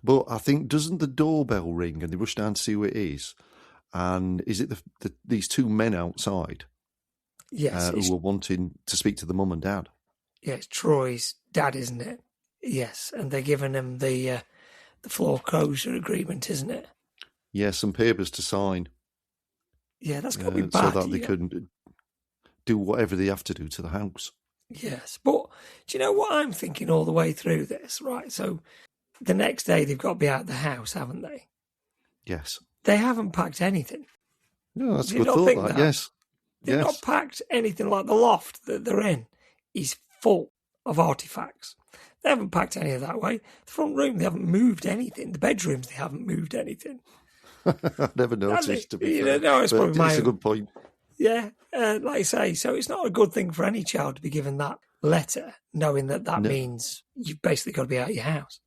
But I think, doesn't the doorbell ring and they rush down to see who it is? And is it these two men outside? Yes, who were wanting to speak to the mum and dad? Yeah, it's Troy's dad, isn't it? Yes, and they're giving him the foreclosure agreement, isn't it? Yeah, some papers to sign. Yeah, that's got to be bad. So that they can do whatever they have to do to the house. Yes, but do you know what I'm thinking all the way through this? Right, so the next day they've got to be out of the house, haven't they? Yes. They haven't packed anything. No, that's a good thought, that. Yes. They've not packed anything. Like the loft that they're in is full of artifacts. They haven't packed any of that away. The front room, they haven't moved anything. The bedrooms, they haven't moved anything. I've never noticed, to be fair. No, it's a good point. Yeah, like I say, so it's not a good thing for any child to be given that letter, knowing that means you've basically got to be out of your house.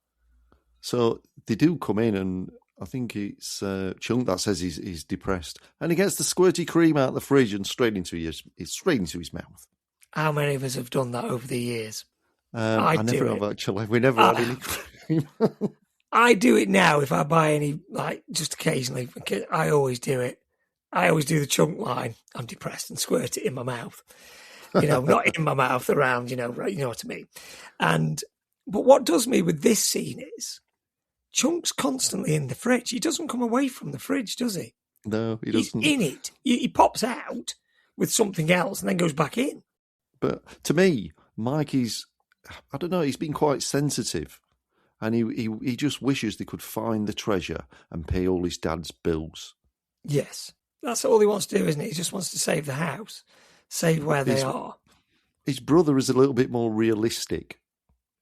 So they do come in, and I think it's Chunk that says he's depressed, and he gets the squirty cream out of the fridge and straight into his mouth. How many of us have done that over the years? I never have, actually. We never had any cream. I do it now if I buy any, like just occasionally. I always do it. I always do the Chunk line. I'm depressed and squirt it in my mouth. Not in my mouth, around. Right? You know what I mean. But what does me with this scene is Chunk's constantly in the fridge. He doesn't come away from the fridge, does he? No, he doesn't. He's in it. He pops out with something else and then goes back in. But to me, Mikey's, I don't know, he's been quite sensitive. And he just wishes they could find the treasure and pay all his dad's bills. Yes. That's all he wants to do, isn't it? He just wants to save the house, save where they are. His brother is a little bit more realistic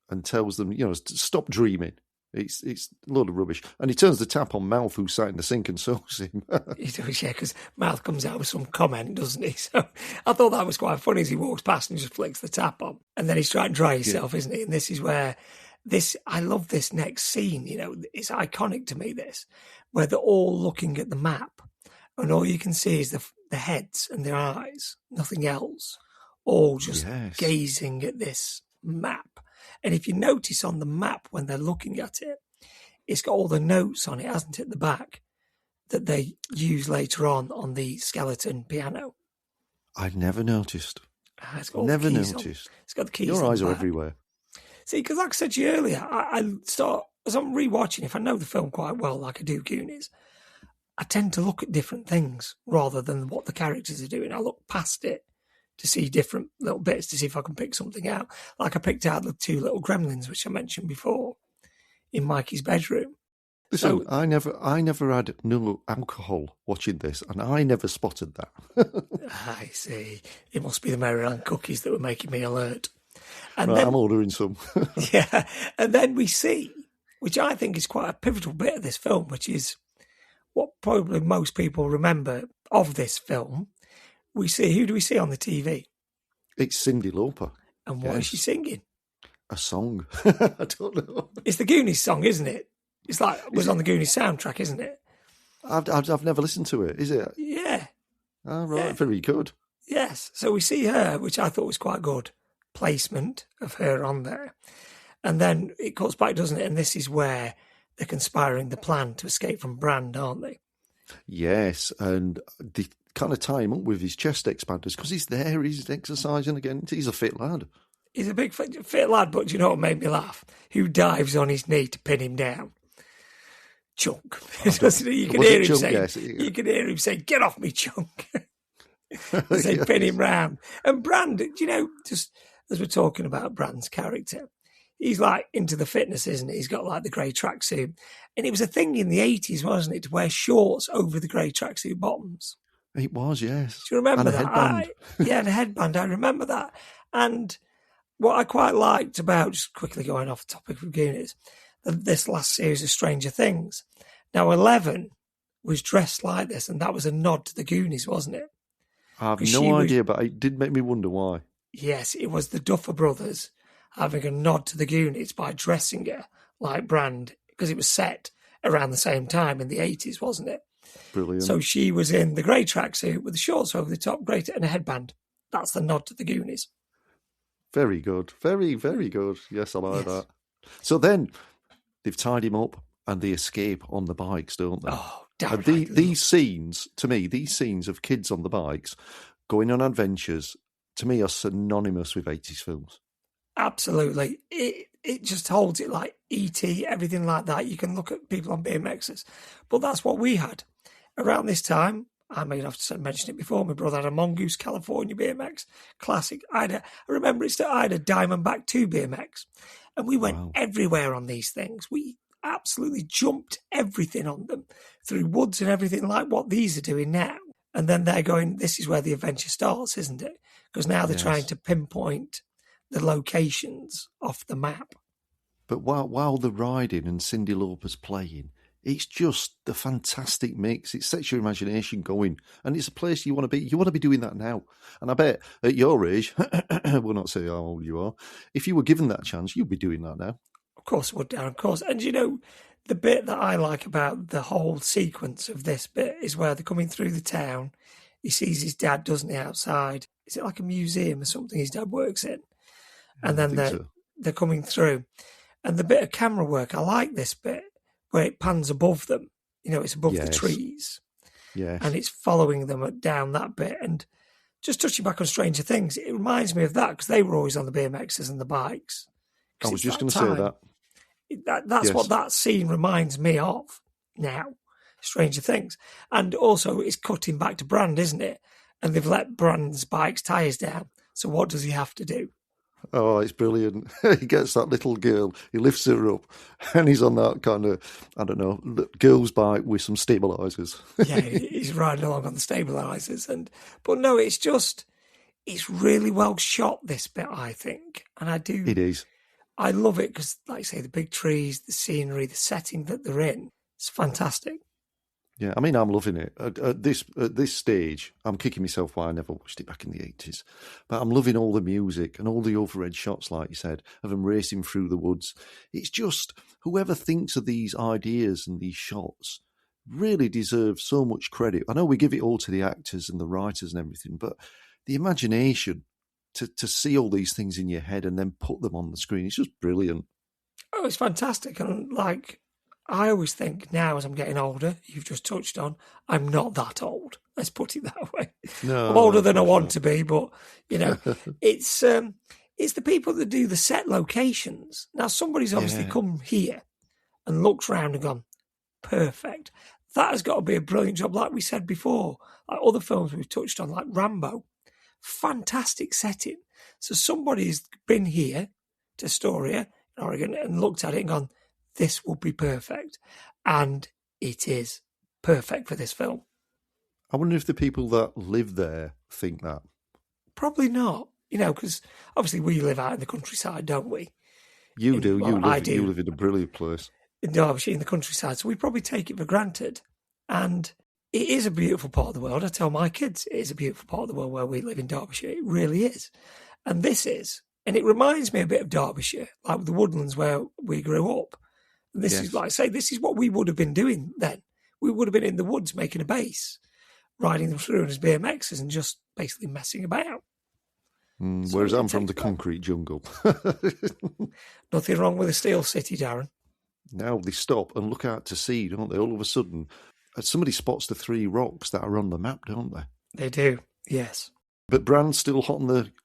and tells them, to stop dreaming. It's a load of rubbish. And he turns the tap on Mouth, who's sat in the sink, and soaks him. He does, yeah, because Mouth comes out with some comment, doesn't he? So I thought that was quite funny as he walks past and just flicks the tap on. And then he's trying to dry himself, isn't he? And this is where I love this next scene, it's iconic to me, this, where they're all looking at the map and all you can see is the heads and their eyes, nothing else, all just gazing at this map. And if you notice on the map when they're looking at it, it's got all the notes on it, hasn't it, at the back, that they use later on the skeleton piano. I've never noticed. It's got never noticed. It's got the keys. Your eyes are everywhere. See, because like I said to you earlier, I start, as I'm rewatching, if I know the film quite well, like I do Goonies, I tend to look at different things rather than what the characters are doing. I look past it to see different little bits to see if I can pick something out. Like I picked out the two little gremlins, which I mentioned before, in Mikey's bedroom. Listen, So I never had no alcohol watching this, and I never spotted that. I see. It must be the Maryland cookies that were making me alert. And Right, I'm then, ordering some. yeah, and then we see, which I think is quite a pivotal bit of this film, which is what probably most people remember of this film. We see, who do we see on the TV? It's Cyndi Lauper. And what is she singing? A song. I don't know. It's the Goonies song, isn't it? It's like it was on the Goonies soundtrack, isn't it? I've never listened to it. Is it? Yeah. Oh, right, Yeah. very good. Yes. So we see her, which I thought was quite good placement of her on there. And then it cuts back, doesn't it? And this is where they're conspiring the plan to escape from Brand, aren't they? Yes, and they kind of tie him up with his chest expanders because he's there, he's exercising again. He's a fit lad. He's a big fit lad, but do you know what made me laugh? Who dives on his knee to pin him down? Chunk. You can hear him saying, yes. you can hear him saying, "Get off me, Chunk." They pin him round. And Brand, do you know, just as we're talking about Brand's character, he's like into the fitness, isn't he? He's got like the grey tracksuit. And it was a thing in the 80s, wasn't it, to wear shorts over the grey tracksuit bottoms. It was, yes. Do you remember and a that? headband. Yeah, and a headband. I remember that. And what I quite liked about, just quickly going off the topic of Goonies, this last series of Stranger Things. Now, 11 was dressed like this, and that was a nod to the Goonies, wasn't it? I have no idea, but it did make me wonder why. Yes, it was the Duffer Brothers having a nod to the Goonies by dressing her like Brand, because it was set around the same time in the 80s, wasn't it? Brilliant. So she was in the grey tracksuit with the shorts over the top, great, and a headband. That's the nod to the Goonies. Very good. Very, very good. Yes, I like that. So then they've tied him up and they escape on the bikes, don't they? Oh, damn And right. these scenes, to me, these scenes of kids on the bikes going on adventures, to me, are synonymous with 80s films. Absolutely. It just holds it like E.T., everything like that. You can look at people on BMXs. But that's what we had. Around this time, I may have to mention it before, my brother had a Mongoose California BMX classic. I remember I had a Diamondback 2 BMX. And we went everywhere on these things. We absolutely jumped everything on them through woods and everything like what these are doing now. And then they're going, this is where the adventure starts, isn't it? Because now they're trying to pinpoint the locations off the map. But while they're riding and Cyndi Lauper's playing, it's just the fantastic mix. It sets your imagination going, and it's a place you want to be. You want to be doing that now. And I bet at your age, we'll not say how old you are, if you were given that chance, you'd be doing that now. Of course I would, Darren, of course. And you know, the bit that I like about the whole sequence of this bit is where they're coming through the town. He sees his dad, doesn't he, outside? Is it like a museum or something his dad works in? And then they're coming through. And the bit of camera work, I like this bit where it pans above them. You know, it's above the trees. Yes. And it's following them down that bit. And just touching back on Stranger Things, it reminds me of that because they were always on the BMXs and the bikes. I was just going to say that. That's what that scene reminds me of now, Stranger Things. And also it's cutting back to Brand, isn't it? And they've let Brand's bike's tyres down. So what does he have to do? Oh, it's brilliant. He gets that little girl, he lifts her up, and he's on that kind of, I don't know, girl's bike with some stabilisers. Yeah, he's riding along on the stabilisers. But no, it's really well shot, this bit, I think. And I do. It is. I love it because, like I say, the big trees, the scenery, the setting that they're in, it's fantastic. Yeah, I mean, I'm loving it. At this stage, I'm kicking myself why I never watched it back in the 80s. But I'm loving all the music and all the overhead shots, like you said, of them racing through the woods. It's just, whoever thinks of these ideas and these shots really deserves so much credit. I know we give it all to the actors and the writers and everything, but the imagination to see all these things in your head and then put them on the screen, it's just brilliant. Oh, it's fantastic. And like, I always think now as I'm getting older, you've just touched on, I'm not that old. Let's put it that way. No, I'm older than I want to be, but, you know, it's the people that do the set locations. Now, somebody's obviously come here and looked round and gone, perfect. That has got to be a brilliant job. Like we said before, like other films we've touched on, like Rambo, fantastic setting. So somebody's been here to Astoria in Oregon and looked at it and gone, this would be perfect. And it is perfect for this film. I wonder if the people that live there think that. Probably not, because obviously we live out in the countryside, don't we? You do. I do. You live in a brilliant place. In Derbyshire, in the countryside. So we probably take it for granted. And it is a beautiful part of the world. I tell my kids it is a beautiful part of the world where we live in Derbyshire. It really is. And this is. And it reminds me a bit of Derbyshire, like the woodlands where we grew up. And this is, like I say, this is what we would have been doing then. We would have been in the woods making a base, riding them through as BMXs and just basically messing about. Whereas I'm from the concrete jungle. Nothing wrong with a steel city, Darren. Now they stop and look out to sea, don't they? All of a sudden, somebody spots the 3 rocks that are on the map, don't they? They do, yes. But Bran's still hot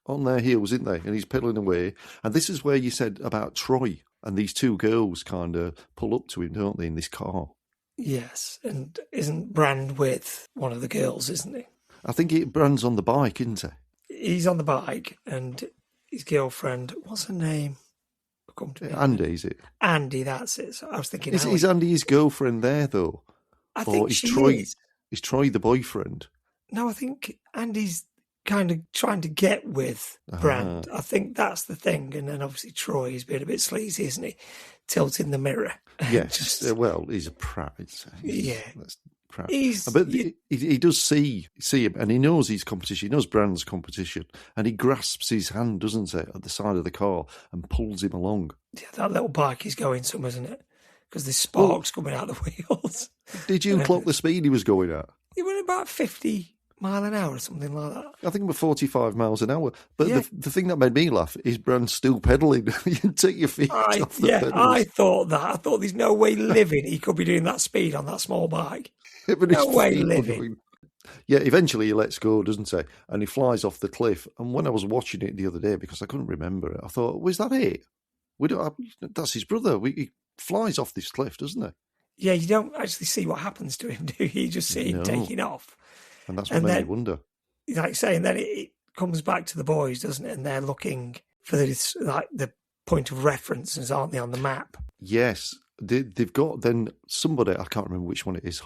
on their heels, isn't they? And he's pedalling away. And this is where you said about Troy and these 2 girls kind of pull up to him, don't they, in this car? Yes, and isn't Brand with one of the girls, isn't he? I think Bran's on the bike, isn't he? He's on the bike, and his girlfriend, what's her name? Andy, is it? Andy, that's it. So I was thinking... Is Andy his girlfriend there, though? I think is she Troy, is. Is Troy the boyfriend? No, I think Andy's kind of trying to get with Brand. I think that's the thing. And then obviously Troy is being a bit sleazy, isn't he? Tilting the mirror. Yes. Well, he's a prat. Yeah. That's prat. But he does see him, and he knows his competition. He knows Brand's competition, and he grasps his hand, doesn't he, at the side of the car and pulls him along. Yeah, that little bike is going some, isn't it? Because there's sparks coming out the wheels. Did you clock the speed he was going at? He went about 50 mile an hour or something like that. I think about 45 miles an hour. But the thing that made me laugh is Brand's still pedalling. You take your feet off the pedals. I thought that. I thought there's no way living he could be doing that speed on that small bike. No way living. Yeah, eventually he lets go, doesn't he? And he flies off the cliff. And when I was watching it the other day, because I couldn't remember it, I thought, was that it? That's his brother. He flies off this cliff, doesn't he? Yeah, you don't actually see what happens to him, do you? You just see him taking off. And that's what made me wonder. Like you say, and then it comes back to the boys, doesn't it? And they're looking for this, like the point of references, aren't they, on the map? Yes. They've got, then somebody, I can't remember which one it is,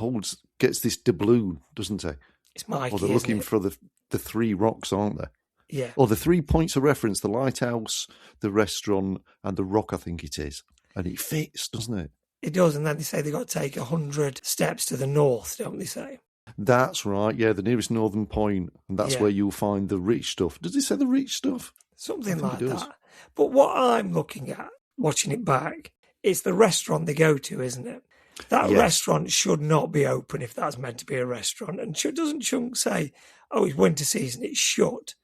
gets this doubloon, doesn't he? It's Mikey, or they're looking for the 3 rocks, aren't they? Yeah. Or the 3 points of reference, the lighthouse, the restaurant, and the rock, I think it is. And it fits, doesn't it? It does, and then they say they've got to take 100 steps to the north, don't they say? That's right, yeah, the nearest northern point, and that's where you'll find the rich stuff. Does it say the rich stuff? Something like that. But what I'm looking at, watching it back, it's the restaurant they go to, isn't it? That restaurant should not be open if that's meant to be a restaurant. And doesn't Chunk say, oh, it's winter season, it's shut.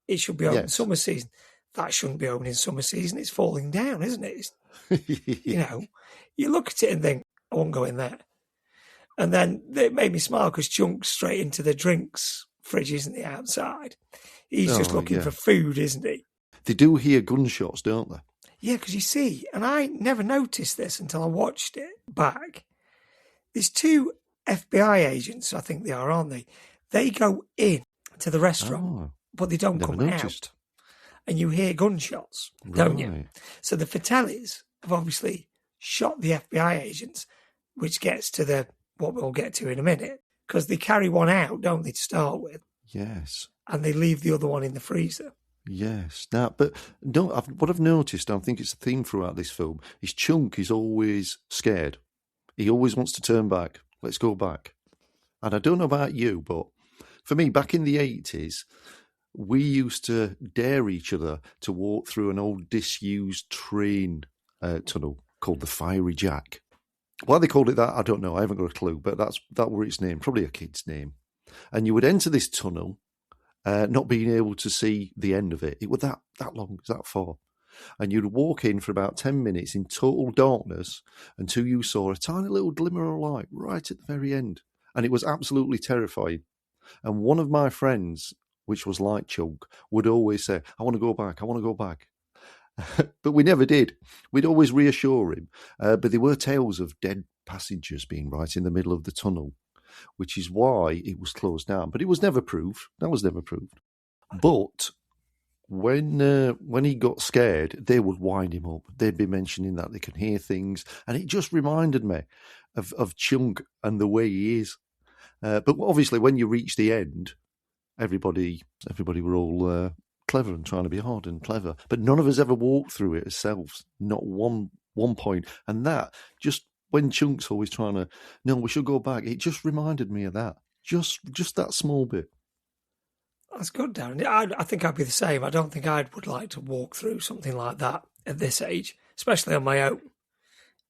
It should be open summer season. That shouldn't be open in summer season. It's falling down, isn't it? You look at it and think, I won't go in there. And then it made me smile because Chunk's straight into the drinks fridge, isn't he, outside? He's just looking for food, isn't he? They do hear gunshots, don't they? Yeah, because you see, and I never noticed this until I watched it back. There's 2 FBI agents, I think they are, aren't they? They go in to the restaurant, but they don't come out. And you hear gunshots, don't you? So the Fratellis have obviously shot the FBI agents, which gets to what we'll get to in a minute, because they carry one out, don't they, to start with? Yes. And they leave the other one in the freezer. Yes. Now, but what I've noticed, I think it's a theme throughout this film, is Chunk is always scared. He always wants to turn back. Let's go back. And I don't know about you, but for me, back in the 80s, we used to dare each other to walk through an old disused train tunnel called the Fiery Jack. Why they called it that, I don't know. I haven't got a clue, but that were its name, probably a kid's name. And you would enter this tunnel, not being able to see the end of it. It was that long, that far. And you'd walk in for about 10 minutes in total darkness until you saw a tiny little glimmer of light right at the very end. And it was absolutely terrifying. And one of my friends, which was like Chunk, would always say, I want to go back, I want to go back. But we never did. We'd always reassure him. But there were tales of dead passengers being right in the middle of the tunnel, which is why it was closed down. But it was never proved. That was never proved. But when he got scared, they would wind him up. They'd be mentioning that they can hear things, and it just reminded me of Chunk and the way he is. But obviously, when you reach the end, everybody were all clever and trying to be hard and clever, but none of us ever walked through it ourselves. Not one point, and that just when Chunk's always trying to, no, we should go back. It just reminded me of that. Just that small bit. That's good, Darren. I think I'd be the same. I don't think I would like to walk through something like that at this age, especially on my own.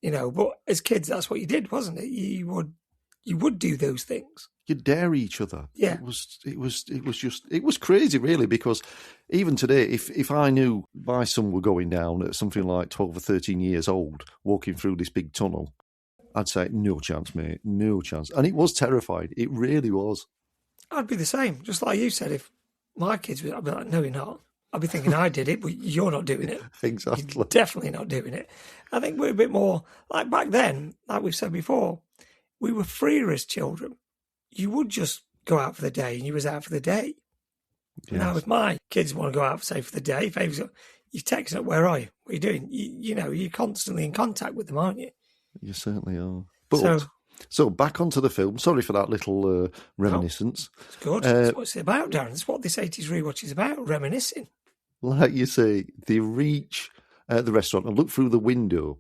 But as kids, that's what you did, wasn't it? You would do those things. You dare each other. Yeah. It was crazy, really, because even today, if I knew my son were going down at something like 12 or 13 years old, walking through this big tunnel, I'd say, no chance, mate, no chance. And it was terrifying. It really was. I'd be the same, just like you said. If my kids were, I'd be like, no, you're not. I'd be thinking I did it, but you're not doing it. Exactly. You're definitely not doing it. I think we're a bit more, like back then, like we've said before, we were freer as children. You would just go out for the day, and you was out for the day. Yes. Now, if my kids want to go out, say, for the day, you're texting, where are you? What are you doing? You're constantly in contact with them, aren't you? You certainly are. But so back onto the film. Sorry for that little reminiscence. It's good. That's what it's about, Darren. That's what this 80s rewatch is about, reminiscing. Like you say, they reach the restaurant and look through the window.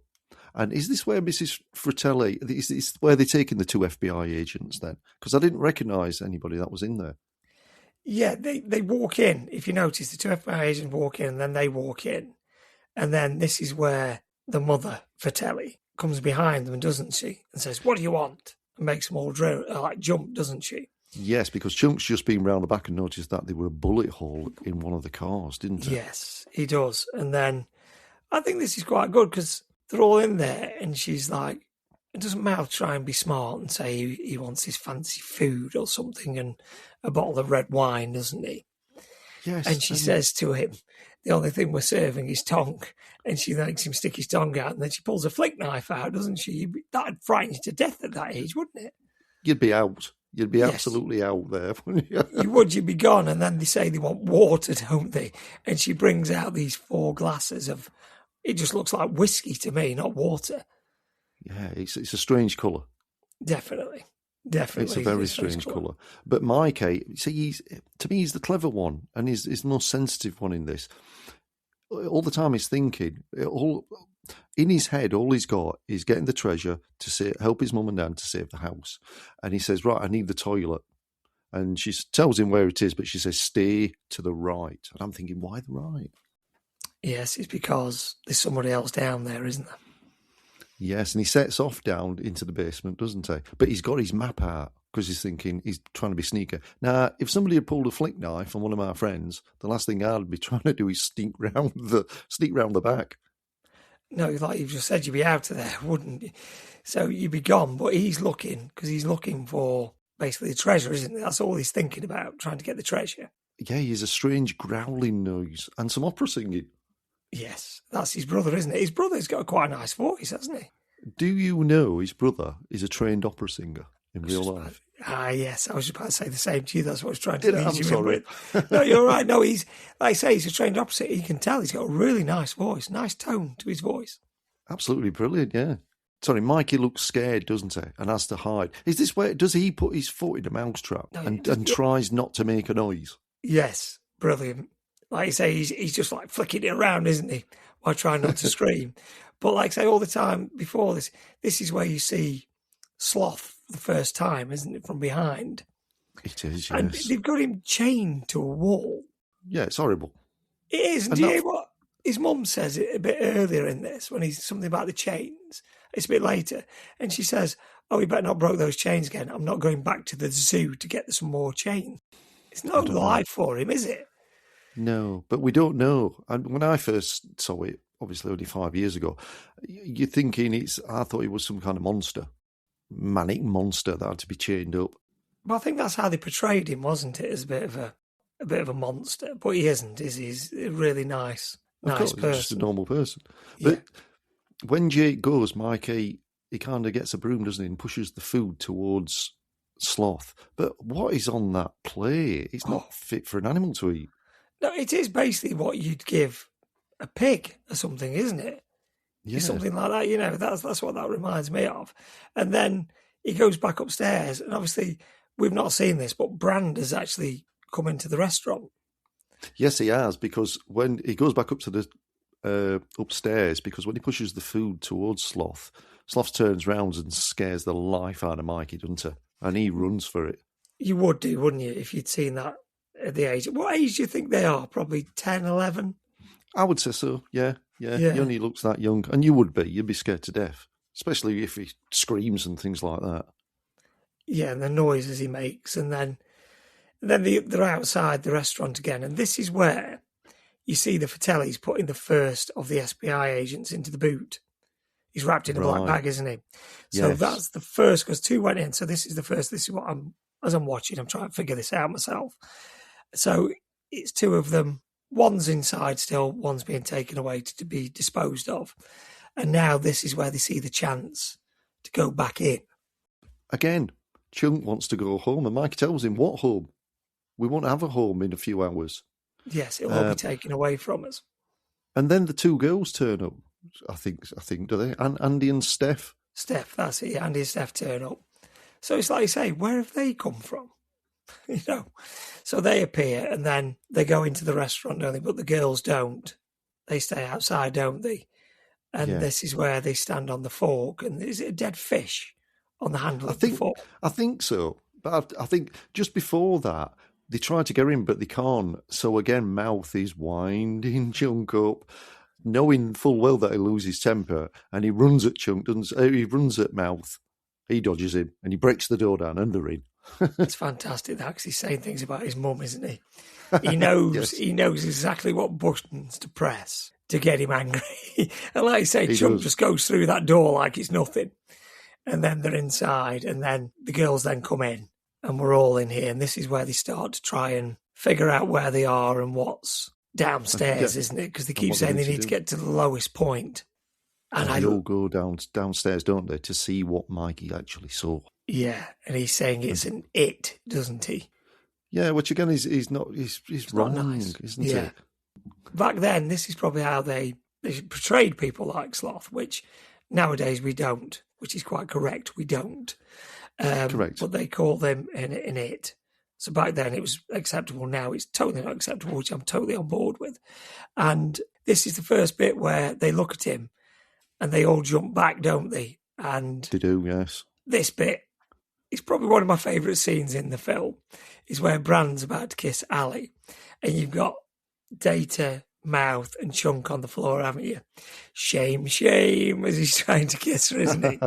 And is this where Mrs. Fratelli, is this where they're taking the two FBI agents then? Because I didn't recognise anybody that was in there. Yeah, they walk in. If you notice, the two FBI agents walk in and then they walk in. And then this is where the mother, Fratelli, comes behind them, doesn't she? And says, what do you want? And makes them all jump, doesn't she? Yes, because Chunk's just been round the back and noticed that there were a bullet hole in one of the cars, didn't he? Yes, he does. And then I think this is quite good because they're all in there and she's like, it doesn't matter to try and be smart and say he wants his fancy food or something and a bottle of red wine, doesn't he? Yes. And she says to him, the only thing we're serving is tongue. And she makes him stick his tongue out and then she pulls a flick knife out, doesn't she? That'd frighten you to death at that age, wouldn't it? You'd be out. You'd be absolutely out there, wouldn't you? You'd be gone. And then they say they want water, don't they? And she brings out these 4 glasses of, it just looks like whiskey to me, not water. Yeah, it's a strange colour. Definitely. It's a very strange colour. But Mike, he's the clever one and he's the most sensitive one in this. All the time he's thinking, in his head, all he's got is getting the treasure to help his mum and dad to save the house. And he says, right, I need the toilet. And she tells him where it is, but she says, stay to the right. And I'm thinking, why the right? Yes, it's because there's somebody else down there, isn't there? Yes, and he sets off down into the basement, doesn't he? But he's got his map out because he's thinking he's trying to be sneaker. Now, if somebody had pulled a flick knife on one of my friends, the last thing I'd be trying to do is sneak round the back. No, like you've just said, you'd be out of there, wouldn't you? So you'd be gone. But he's looking for basically the treasure, isn't he? That's all he's thinking about, trying to get the treasure. Yeah, he has a strange growling noise and some opera singing. Yes, that's his brother, isn't it? His brother's got quite a nice voice, hasn't he? Do you know his brother is a trained opera singer in real life? Yes, I was just about to say the same to you. That's what I was trying to ease you in with. No, you're right. No, he's, like I say, he's a trained opera singer. You can tell he's got a really nice voice, nice tone to his voice. Absolutely brilliant, yeah. Sorry, Mikey looks scared, doesn't he? And has to hide. Is this where, does he put his foot in a mousetrap and tries not to make a noise? Yes, brilliant. Like I say, he's just like flicking it around, isn't he? While trying not to scream. But like I say, all the time before this is where you see Sloth for the first time, isn't it, from behind? It is, yes. And they've got him chained to a wall. Yeah, it's horrible. It is. And do you hear what his mum says a bit earlier in this, when he's something about the chains? It's a bit later. And she says, oh, we better not broke those chains again. I'm not going back to the zoo to get some more chains. It's no life for him, is it? No, but we don't know. And when I first saw it, obviously only 5 years ago, you're thinking I thought it was some kind of monster, manic monster that had to be chained up. Well, I think that's how they portrayed him, wasn't it? As a bit of a monster, but he isn't. He's a really nice person. He's just a normal person. But when Jake goes, Mikey, he kind of gets a broom, doesn't he, and pushes the food towards Sloth. But what is on that plate? It's not fit for an animal to eat. No, it is basically what you'd give a pig or something, isn't it? Yeah. Something like that, you know, that's what that reminds me of. And then he goes back upstairs, and obviously we've not seen this, but Brand has actually come into the restaurant. Yes, he has, because when he goes back up to the upstairs, because when he pushes the food towards Sloth, Sloth turns round and scares the life out of Mikey, doesn't he? And he runs for it. You would do, wouldn't you, if you'd seen that at the age? What age do you think they are? Probably 10, 11? I would say so, yeah. He only looks that young. And you would be. You'd be scared to death, especially if he screams and things like that. Yeah, and the noises he makes. And then they're outside the restaurant again. And this is where you see the Fratellis putting the first of the SBI agents into the boot. He's wrapped in a black bag, isn't he? So that's the first, because 2 went in. So this is the first. This is what as I'm watching, I'm trying to figure this out myself. So it's 2 of them. One's inside still, one's being taken away to be disposed of. And now this is where they see the chance to go back in. Again, Chunk wants to go home, and Mike tells him, what home? We won't have a home in a few hours. Yes, it will be taken away from us. And then the 2 girls turn up, I think, do they? And Andy and Steph. Steph, that's it. Andy and Steph turn up. So it's like you say, where have they come from? You know, so they appear and then they go into the restaurant, don't they? But the girls don't. They stay outside, don't they? And this is where they stand on the fork. And is it a dead fish on the handle of the fork? I think so. But I think just before that, they try to get in, but they can't. So again, Mouth is winding Chunk up, knowing full well that he loses temper, and he runs at Chunk. He runs at Mouth. He dodges him, and he breaks the door down, and they're in. It's fantastic that because he's saying things about his mum, isn't he? He knows he knows exactly what buttons to press to get him angry. And like you say, Chunk just goes through that door like it's nothing. And then they're inside, and then the girls then come in, and we're all in here. And this is where they start to try and figure out where they are and what's downstairs, isn't it? Because they keep saying they need to get to the lowest point. And they all go downstairs, don't they, to see what Mikey actually saw. Yeah, and he's saying it's an it, doesn't he? Yeah, which again he's wrong, nice. Isn't it? Back then, this is probably how they portrayed people like Sloth, which nowadays we don't, which is quite correct. We don't. Correct. But they call them an it. So back then it was acceptable. Now it's totally not acceptable, which I'm totally on board with. And this is the first bit where they look at him and they all jump back, don't they? And they do, yes. This bit is probably one of my favourite scenes in the film, is where Brand's about to kiss Ali, and you've got Data, Mouth, and Chunk on the floor, haven't you? Shame, shame, as he's trying to kiss her, isn't he?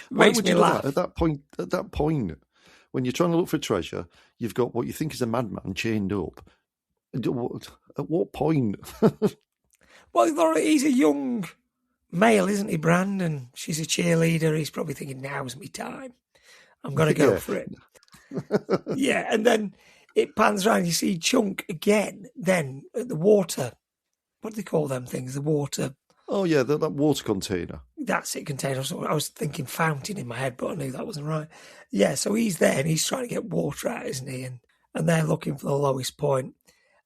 Makes me laugh. At that point, when you're trying to look for treasure, you've got what you think is a madman chained up. At what point? Well, he's a young male, isn't he, Brand? And she's a cheerleader. He's probably thinking, now's me time. I'm going to go for it. Yeah, and then it pans around. You see Chunk again, then at the water. What do they call them things? The water. Oh, yeah, that water container. That's it, container. I was thinking fountain in my head, but I knew that wasn't right. Yeah, so he's there and he's trying to get water out, isn't he? And they're looking for the lowest point.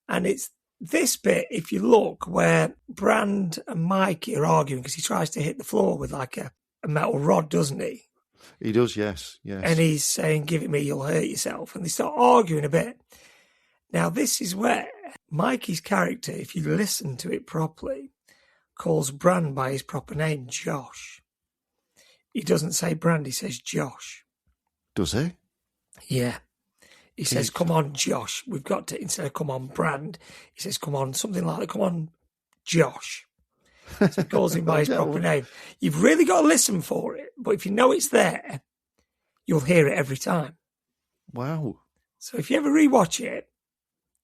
And it's this bit, if you look, where Brand and Mikey are arguing because he tries to hit the floor with like a metal rod, doesn't he? He does, yes. And he's saying, give it me, you'll hurt yourself. And they start arguing a bit. Now, this is where Mikey's character, if you listen to it properly, calls Brand by his proper name, Josh. He doesn't say Brand, he says Josh. Does he? Yeah. He says, come on, Josh. We've got to, instead of come on, Brand, he says, come on, something like that. Come on, Josh. So he calls him by his proper name. You've really got to listen for it. But if you know it's there, you'll hear it every time. Wow. So if you ever rewatch it,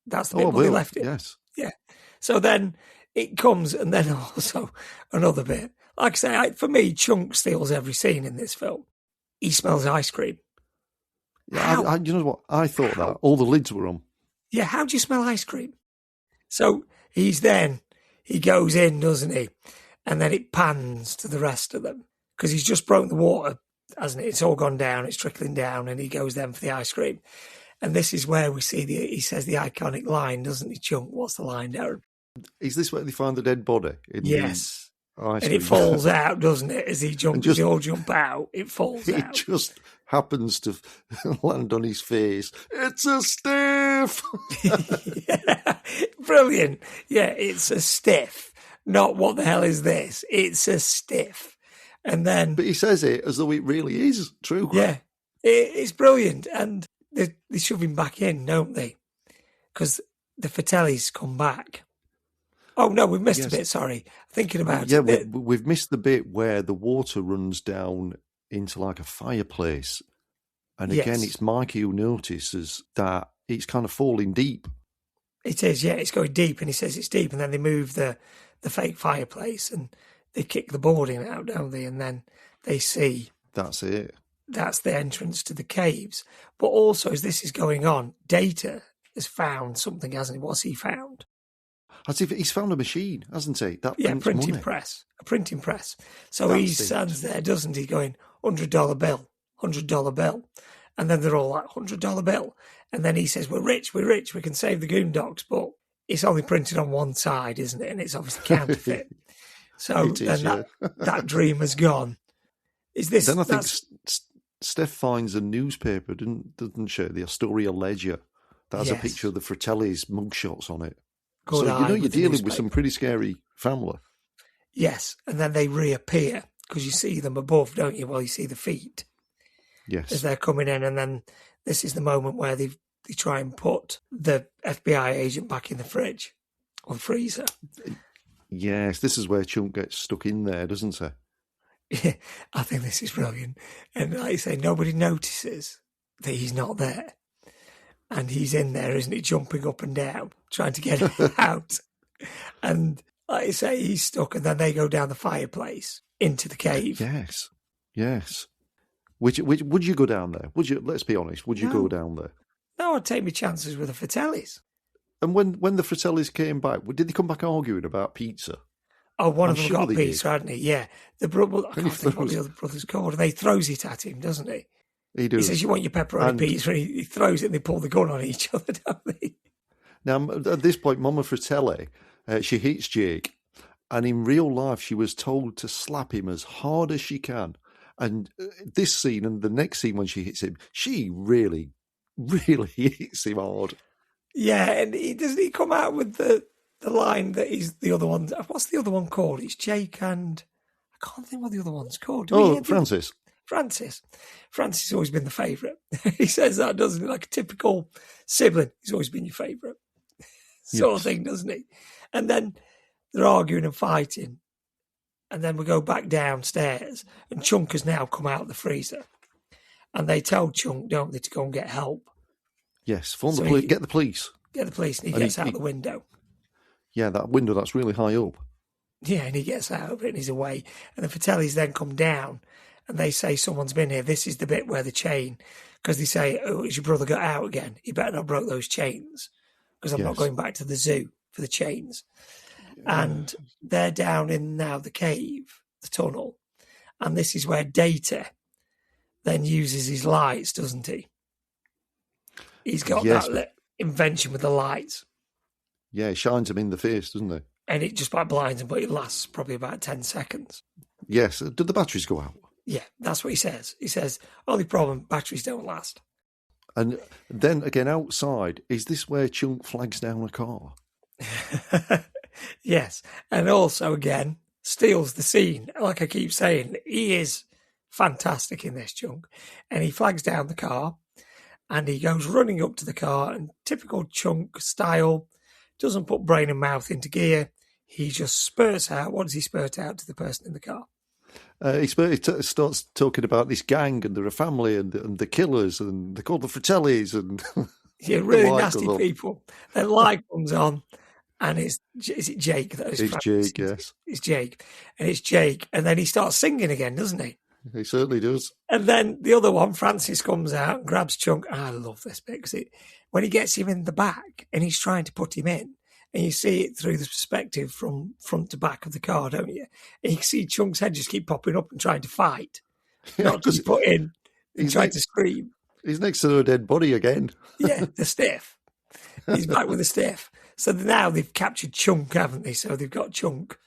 that's the bit where they left it. Yes. Yeah. So then it comes, and then also another bit. Like I say, for me, Chunk steals every scene in this film. He smells ice cream. Yeah, you know what? I thought that. All the lids were on. Yeah, how do you smell ice cream? So he goes in, doesn't he? And then it pans to the rest of them. Because he's just broken the water, hasn't it? It's all gone down, it's trickling down, and he goes then for the ice cream. And this is where we see he says the iconic line, doesn't he, Chunk? What's the line, Darren? Is this where they find the dead body? Yes. And it falls out, doesn't it? As he jumps, they all jump out, it falls out. It just happens to land on his face. It's a stiff! Yeah, brilliant. Yeah, it's a stiff. Not what the hell is this? It's a stiff. And then... But he says it as though it really is true. Yeah, it's brilliant. And they shove him back in, don't they? Because the Fratellis come back. Oh, no, we've missed a bit, sorry. Thinking about it. Yeah, we've missed the bit where the water runs down into like a fireplace. And again, it's Mikey who notices that it's kind of falling deep. It is, yeah, it's going deep. And he says it's deep. And then they move the fake fireplace and they kick the boarding out, don't they? And then they see... That's it. That's the entrance to the caves. But also, as this is going on, Data has found something, hasn't he? What's he found? As if he's found a machine, hasn't he? That printing money. press. A printing press. So he stands there, doesn't he, going, $100 bill, $100 bill. And then they're all like, $100 bill. And then he says, we're rich, we can save the Goondocks, but it's only printed on one side, isn't it? And it's obviously counterfeit. So then that dream has gone. Then I think Steph finds a newspaper, doesn't she? The Astoria Ledger. That has a picture of the Fratellis mugshots on it. So you're dealing with some pretty scary family. Yes, and then they reappear because you see them above, don't you? Well, you see the feet. Yes. As they're coming in, and then this is the moment where they try and put the FBI agent back in the fridge or freezer. Yes, this is where Chunk gets stuck in there, doesn't he? Yeah, I think this is brilliant. And like I say, nobody notices that he's not there. And he's in there, isn't he, jumping up and down, trying to get out. And like I say, he's stuck, and then they go down the fireplace into the cave. Yes. Would you go down there? Let's be honest, would you go down there? No, I'd take my chances with the Fratellis. And when the Fratellis came back, did they come back arguing about pizza? Oh, one of them got pizza, hadn't he? Yeah. The brother, I can't think what the other brother's called, and he throws it at him, doesn't he? He does. He says, you want your pepperoni pizza, and he throws it and they pull the gun on each other, don't they? Now, at this point, Mama Fratelli, she hits Jake, and in real life, she was told to slap him as hard as she can. And this scene and the next scene when she hits him, she really, really hits him hard. Yeah, and doesn't he come out with the line that he's the other one? What's the other one called? It's Jake and... I can't think what the other one's called. Francis. Francis has always been the favourite. He says that, doesn't he? Like a typical sibling. He's always been your favourite. Sort of thing, doesn't he? And then they're arguing and fighting. And then we go back downstairs. And Chunk has now come out of the freezer. And they tell Chunk, don't they, to go and get help. Yes, get the police. Get the police, and he gets out the window. Yeah, that window that's really high up. Yeah, and he gets out of it and he's away. And the Fratellis then come down. And they say, someone's been here. This is the bit where the chain, because they say, oh, has your brother got out again? He better not broke those chains, because I'm not going back to the zoo for the chains. And they're down in now the cave, the tunnel. And this is where Data then uses his lights, doesn't he? He's got that invention with the lights. Yeah, it shines him in the face, doesn't it? And it just blinds him, but it lasts probably about 10 seconds. Yes. Did the batteries go out? Yeah, that's what he says. He says, only problem, batteries don't last. And then again, outside, is this where Chunk flags down a car? Yes. And also, again, steals the scene. Like I keep saying, he is fantastic in this, Chunk. And he flags down the car and he goes running up to the car, and typical Chunk style, doesn't put brain and mouth into gear. He just spurts out. What does he spurt out to the person in the car? He starts talking about this gang, and they're a family, and the killers, and they're called the Fratellis, and really nasty people. Then light comes on, and is it Jake? It's Jake, yes. It's Jake, and then he starts singing again, doesn't he? He certainly does. And then the other one, Francis, comes out and grabs Chunk. And I love this bit because when he gets him in the back and he's trying to put him in, and you see it through the perspective from front to back of the car, don't you? And you can see Chunk's head just keep popping up and trying to fight, not just put in and trying to scream. He's next to a dead body again. Yeah, the stiff. He's back with the stiff. So now they've captured Chunk, haven't they? So they've got Chunk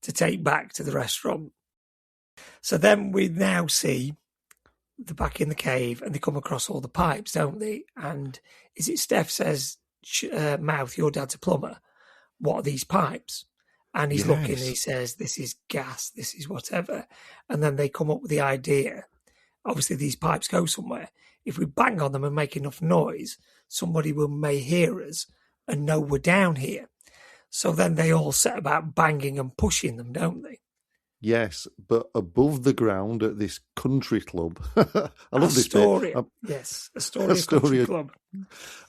to take back to the restaurant. So then we now see they're back in the cave and they come across all the pipes, don't they? And is it Steph says, Mouth, your dad's a plumber. What are these pipes? And he's looking and he says, this is gas, this is whatever. And then they come up with the idea. Obviously, these pipes go somewhere. If we bang on them and make enough noise, somebody may hear us and know we're down here. So then they all set about banging and pushing them, don't they? Yes, but above the ground at this country club. I love this story. Yes, a country club.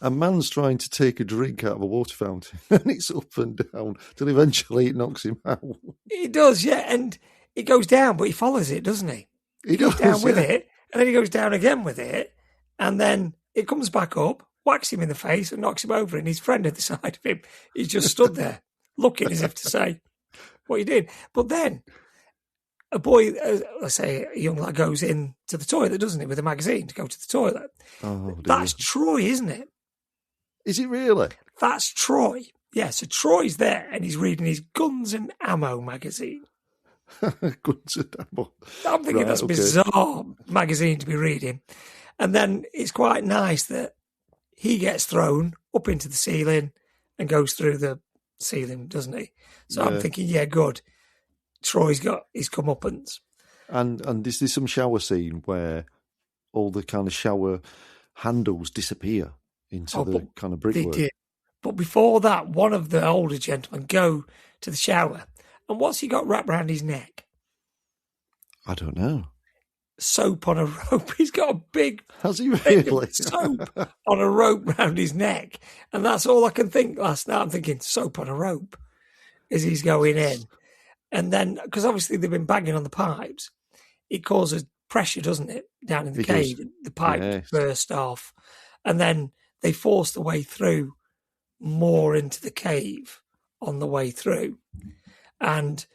A man's trying to take a drink out of a water fountain, and it's up and down till eventually it knocks him out. It does, yeah, and it goes down, but he follows it, doesn't he? He goes down with it, and then he goes down again with it, and then it comes back up, whacks him in the face, and knocks him over. And his friend at the side of him, he's just stood there, looking as if to say, "What you did?" But then a boy, let's say a young lad, goes in to the toilet, doesn't he, with a magazine to go to the toilet. Oh, that's Troy, isn't it? Is it really? That's Troy. Yeah, so Troy's there, and he's reading his Guns and Ammo magazine. Guns and Ammo. I'm thinking that's a bizarre magazine to be reading. And then it's quite nice that he gets thrown up into the ceiling and goes through the ceiling, doesn't he? So I'm thinking, yeah, good. Troy's got his comeuppance. And is there some shower scene where all the kind of shower handles disappear into the kind of brickwork? They did. But before that, one of the older gentlemen go to the shower. And what's he got wrapped around his neck? I don't know. Soap on a rope. He's got a big Has he really? soap on a rope round his neck. And that's all I can think last night. I'm thinking soap on a rope as he's going in. And then, because obviously they've been banging on the pipes, it causes pressure, doesn't it, down in the cave? The pipe burst off. And then they force the way through more into the cave on the way through. And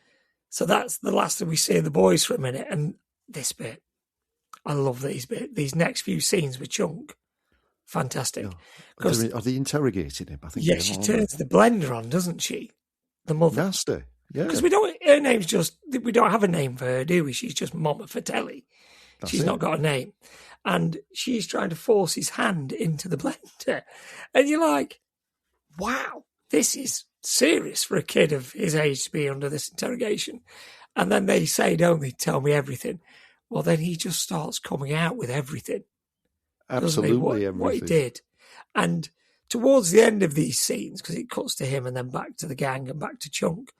so that's the last that we see of the boys for a minute. And this bit, I love these next few scenes with Chunk. Fantastic. Are they interrogating him? I think. Yeah, she turns the blender on, doesn't she? The mother. Nasty. Yeah. Because we don't have a name for her, do we? She's just Mama Fratelli. She's not got a name. And she's trying to force his hand into the blender. And you're like, wow, this is serious for a kid of his age to be under this interrogation. And then they say, don't they, tell me everything. Well, then he just starts coming out with everything. Absolutely everything. What he did. And towards the end of these scenes, because it cuts to him and then back to the gang and back to Chunk,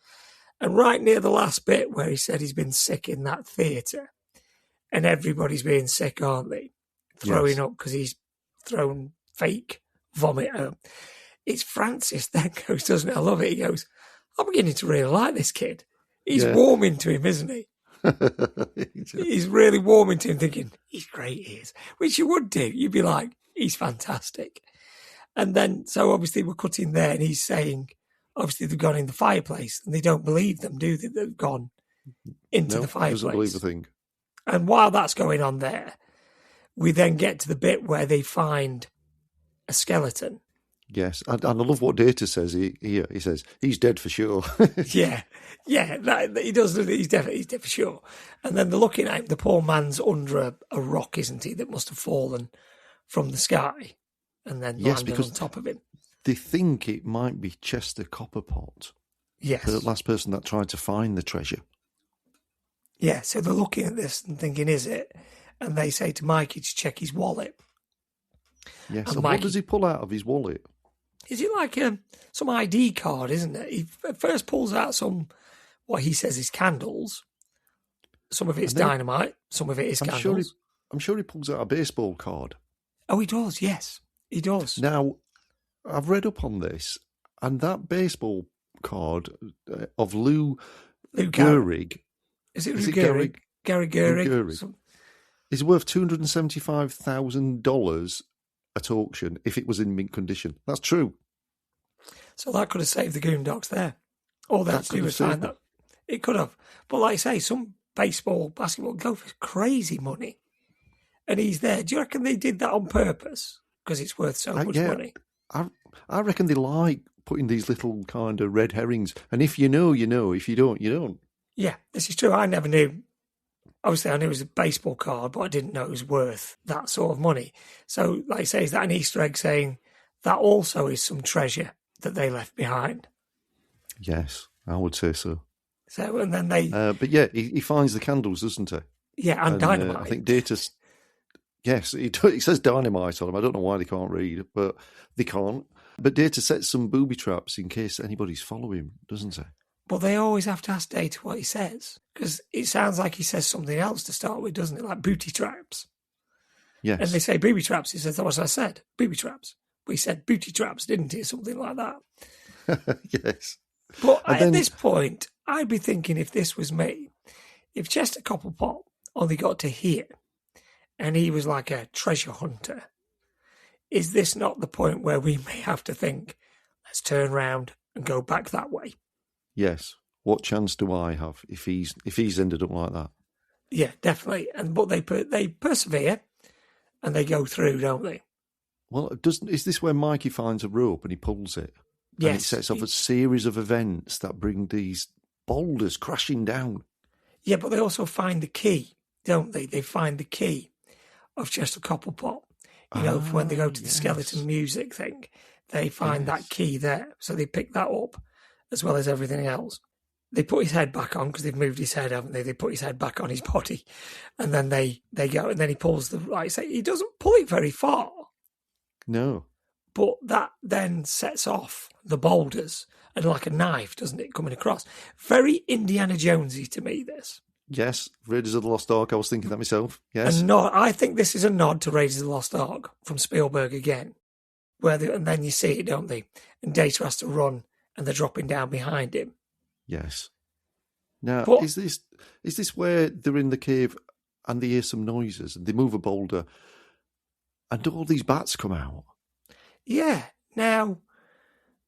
and right near the last bit where he said he's been sick in that theatre, and everybody's being sick, aren't they? Throwing up because he's thrown fake vomit at him. It's Francis then goes, doesn't it? I love it. He goes, I'm beginning to really like this kid. He's warming to him, isn't he? He's really warming to him, thinking, he's great, he is. Which you would do. You'd be like, he's fantastic. And then, so obviously we're cutting there and he's saying, obviously they've gone in the fireplace and they don't believe them, do they? They've gone into the fireplace. Doesn't believe a thing. And while that's going on there, we then get to the bit where they find a skeleton. Yes, and I love what Data says here. He says, he's dead for sure. yeah, he does. He's dead for sure. And then they're looking at him. The poor man's under a rock, isn't he, that must have fallen from the sky and then landed on top of him. They think it might be Chester Copperpot. Yes. The last person that tried to find the treasure. Yeah, so they're looking at this and thinking, is it? And they say to Mikey to check his wallet. Yes, and what does he pull out of his wallet? Is it like some ID card, isn't it? He first pulls out some, what he says is candles. Some of it's dynamite, some of it is candles. I'm sure he pulls out a baseball card. Oh, he does, yes. He does. Now, I've read up on this, and that baseball card of Lou Gehrig... Is it Lou Gehrig? Gary Gehrig? Is worth $275,000 at auction if it was in mint condition. That's true. So that could have saved the Goondocks there. All they had to do was find that. It could have. But like I say, some baseball, basketball go for crazy money. and he's there. Do you reckon they did that on purpose? Because it's worth so much money. I reckon they like putting these little kind of red herrings. And if you know, you know. If you don't, you don't. Yeah, this is true. I never knew. Obviously, I knew it was a baseball card, but I didn't know it was worth that sort of money. So, like I say, is that an Easter egg saying that also is some treasure that they left behind? Yes, I would say so. So, and then they... but yeah, he finds the candles, doesn't he? Yeah, and dynamite. I think Data's... Yes, he says dynamite on them. I don't know why they can't read, but they can't. But Data sets some booby traps in case anybody's following, doesn't he? But they always have to ask Data what he says, because it sounds like he says something else to start with, doesn't it? Like booty traps. Yes. And they say booby traps. He says, that's what I said, booby traps. But he said booty traps, didn't he? Something like that. Yes. But at this point, I'd be thinking, if this was me, if Chester Copplepot only got to here and he was like a treasure hunter, is this not the point where we may have to think, let's turn round and go back that way? Yes. What chance do I have if he's ended up like that? Yeah, definitely. But they persevere and they go through, don't they? Well, is this where Mikey finds a rope and he pulls it? Yes. And it sets off a series of events that bring these boulders crashing down. Yeah, but they also find the key, don't they? They find the key of Chester Copplepot. You know, when they go to the skeleton music thing, they find that key there. So they pick that up as well as everything else. They put his head back on because they've moved his head, haven't they? They put his head back on his body. And then they go, and then he pulls like I say, he doesn't pull it very far. No. But that then sets off the boulders and like a knife, doesn't it, coming across? Very Indiana Jonesy to me, this. Yes, Raiders of the Lost Ark. I was thinking that myself. Yes. I think this is a nod to Raiders of the Lost Ark from Spielberg again. And then you see it, don't they? And Data has to run and they're dropping down behind him. Yes. Now, is this where they're in the cave and they hear some noises and they move a boulder and all these bats come out? Yeah. Now,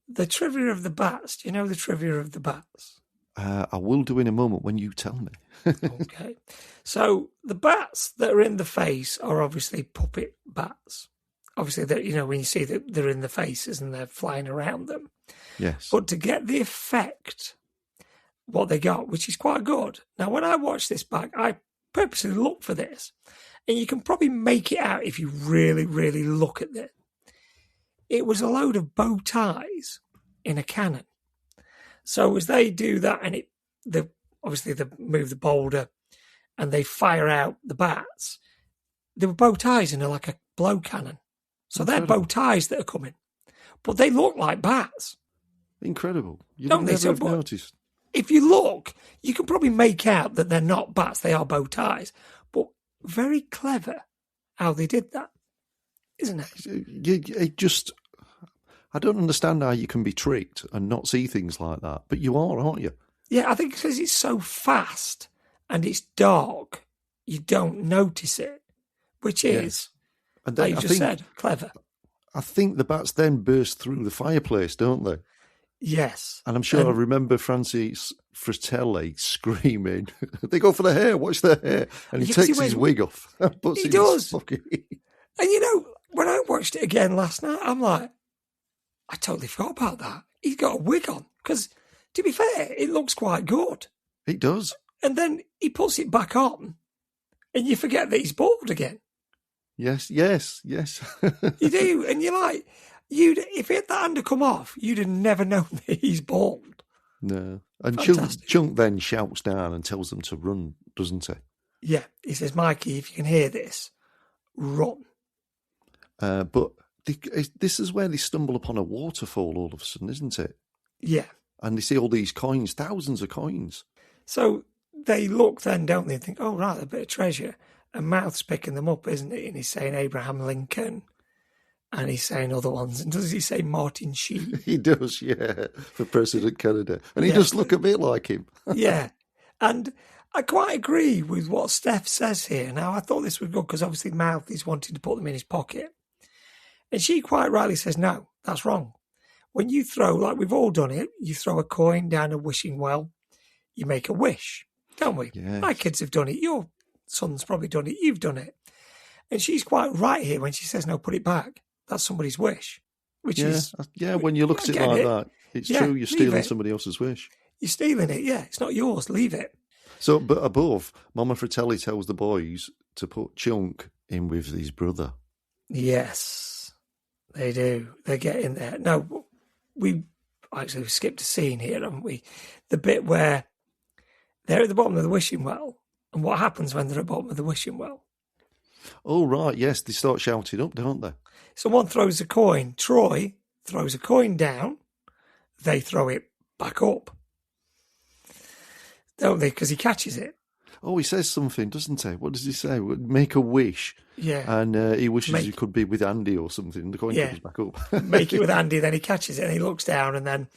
the trivia of the bats. Do you know the trivia of the bats? I will do in a moment when you tell me. Okay. So the bats that are in the face are obviously puppet bats. Obviously, when you see that they're in the faces and they're flying around them. Yes. But to get the effect, what they got, which is quite good. Now, when I watched this back, I purposely looked for this. And you can probably make it out if you really, really look at it. It was a load of bow ties in a cannon. So as they do that, and obviously they move the boulder and they fire out the bats, there were bow ties in like a blow cannon. So they're bow ties that are coming. But they look like bats. Incredible. You don't never have noticed. If you look, you can probably make out that they're not bats, they are bow ties. But very clever how they did that, isn't it? I don't understand how you can be tricked and not see things like that, but you are, aren't you? Yeah, I think because it's so fast and it's dark, you don't notice it, which is, and then, like you just said, clever. I think the bats then burst through the fireplace, don't they? Yes. And I'm sure I remember Francis Fratellis screaming, they go for the hair, watch the hair. And he takes his wig off. He does. And when I watched it again last night, I'm like, I totally forgot about that. He's got a wig on. Because, to be fair, it looks quite good. It does. And then he puts it back on, and you forget that he's bald again. Yes. You do. And you're like, if he had that hand to come off, you'd have never known that he's bald. No. And Chunk then shouts down and tells them to run, doesn't he? Yeah. He says, Mikey, if you can hear this, run. But this is where they stumble upon a waterfall all of a sudden, isn't it? Yeah. And they see all these coins, thousands of coins. So they look then, don't they, and think, oh, right, a bit of treasure. And Mouth's picking them up, isn't he? And he's saying Abraham Lincoln. And he's saying other ones. And does he say Martin Sheen? He does, yeah, for President Kennedy. And he does look a bit like him. Yeah. And I quite agree with what Steph says here. Now, I thought this was good because obviously Mouth is wanting to put them in his pocket. And she quite rightly says, no, that's wrong. When you throw, like we've all done it, you throw a coin down a wishing well, you make a wish, don't we? Yes. My kids have done it. Your son's probably done it. You've done it. And she's quite right here when she says, no, put it back. That's somebody's wish. Which is... Yeah, when you look at it like that, it's true, you're stealing somebody else's wish. You're stealing it, yeah. It's not yours. Leave it. So, but above, Mama Fratelli tells the boys to put Chunk in with his brother. Yes, they do. They get in there. No, we skipped a scene here, haven't we? The bit where they're at the bottom of the wishing well. And what happens when they're at the bottom of the wishing well? Oh, right, yes, they start shouting up, don't they? Someone throws a coin. Troy throws a coin down. They throw it back up. Don't they? Because he catches it. Oh, he says something, doesn't he? What does he say? Make a wish. Yeah. And he wishes he could be with Andy or something. The coin comes back up. Make it with Andy, then he catches it and he looks down and then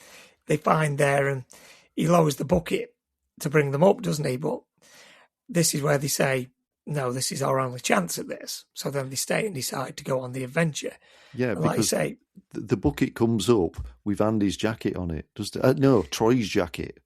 they find there and he lowers the bucket to bring them up, doesn't he? But this is where they say, no, this is our only chance at this. So then they stay and decide to go on the adventure. Yeah, and because like you say, the bucket comes up with Andy's jacket on it. No, Troy's jacket.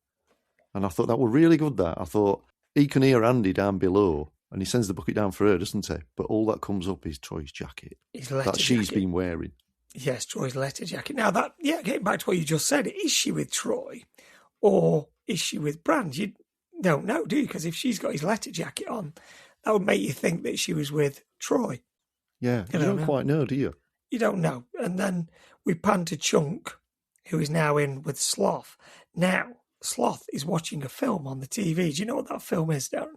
And I thought that were really good, that. I thought he can hear Andy down below and he sends the bucket down for her, doesn't he? But all that comes up is Troy's jacket. That she's been wearing. Yes, Troy's letter jacket. Now, getting back to what you just said, is she with Troy or is she with Brand? You don't know, do you? Because if she's got his letter jacket on, that would make you think that she was with Troy. Yeah, you don't quite know, do you? You don't know. And then we pan to Chunk, who is now in with Sloth. Now, Sloth is watching a film on the TV. Do you know what that film is, Darren?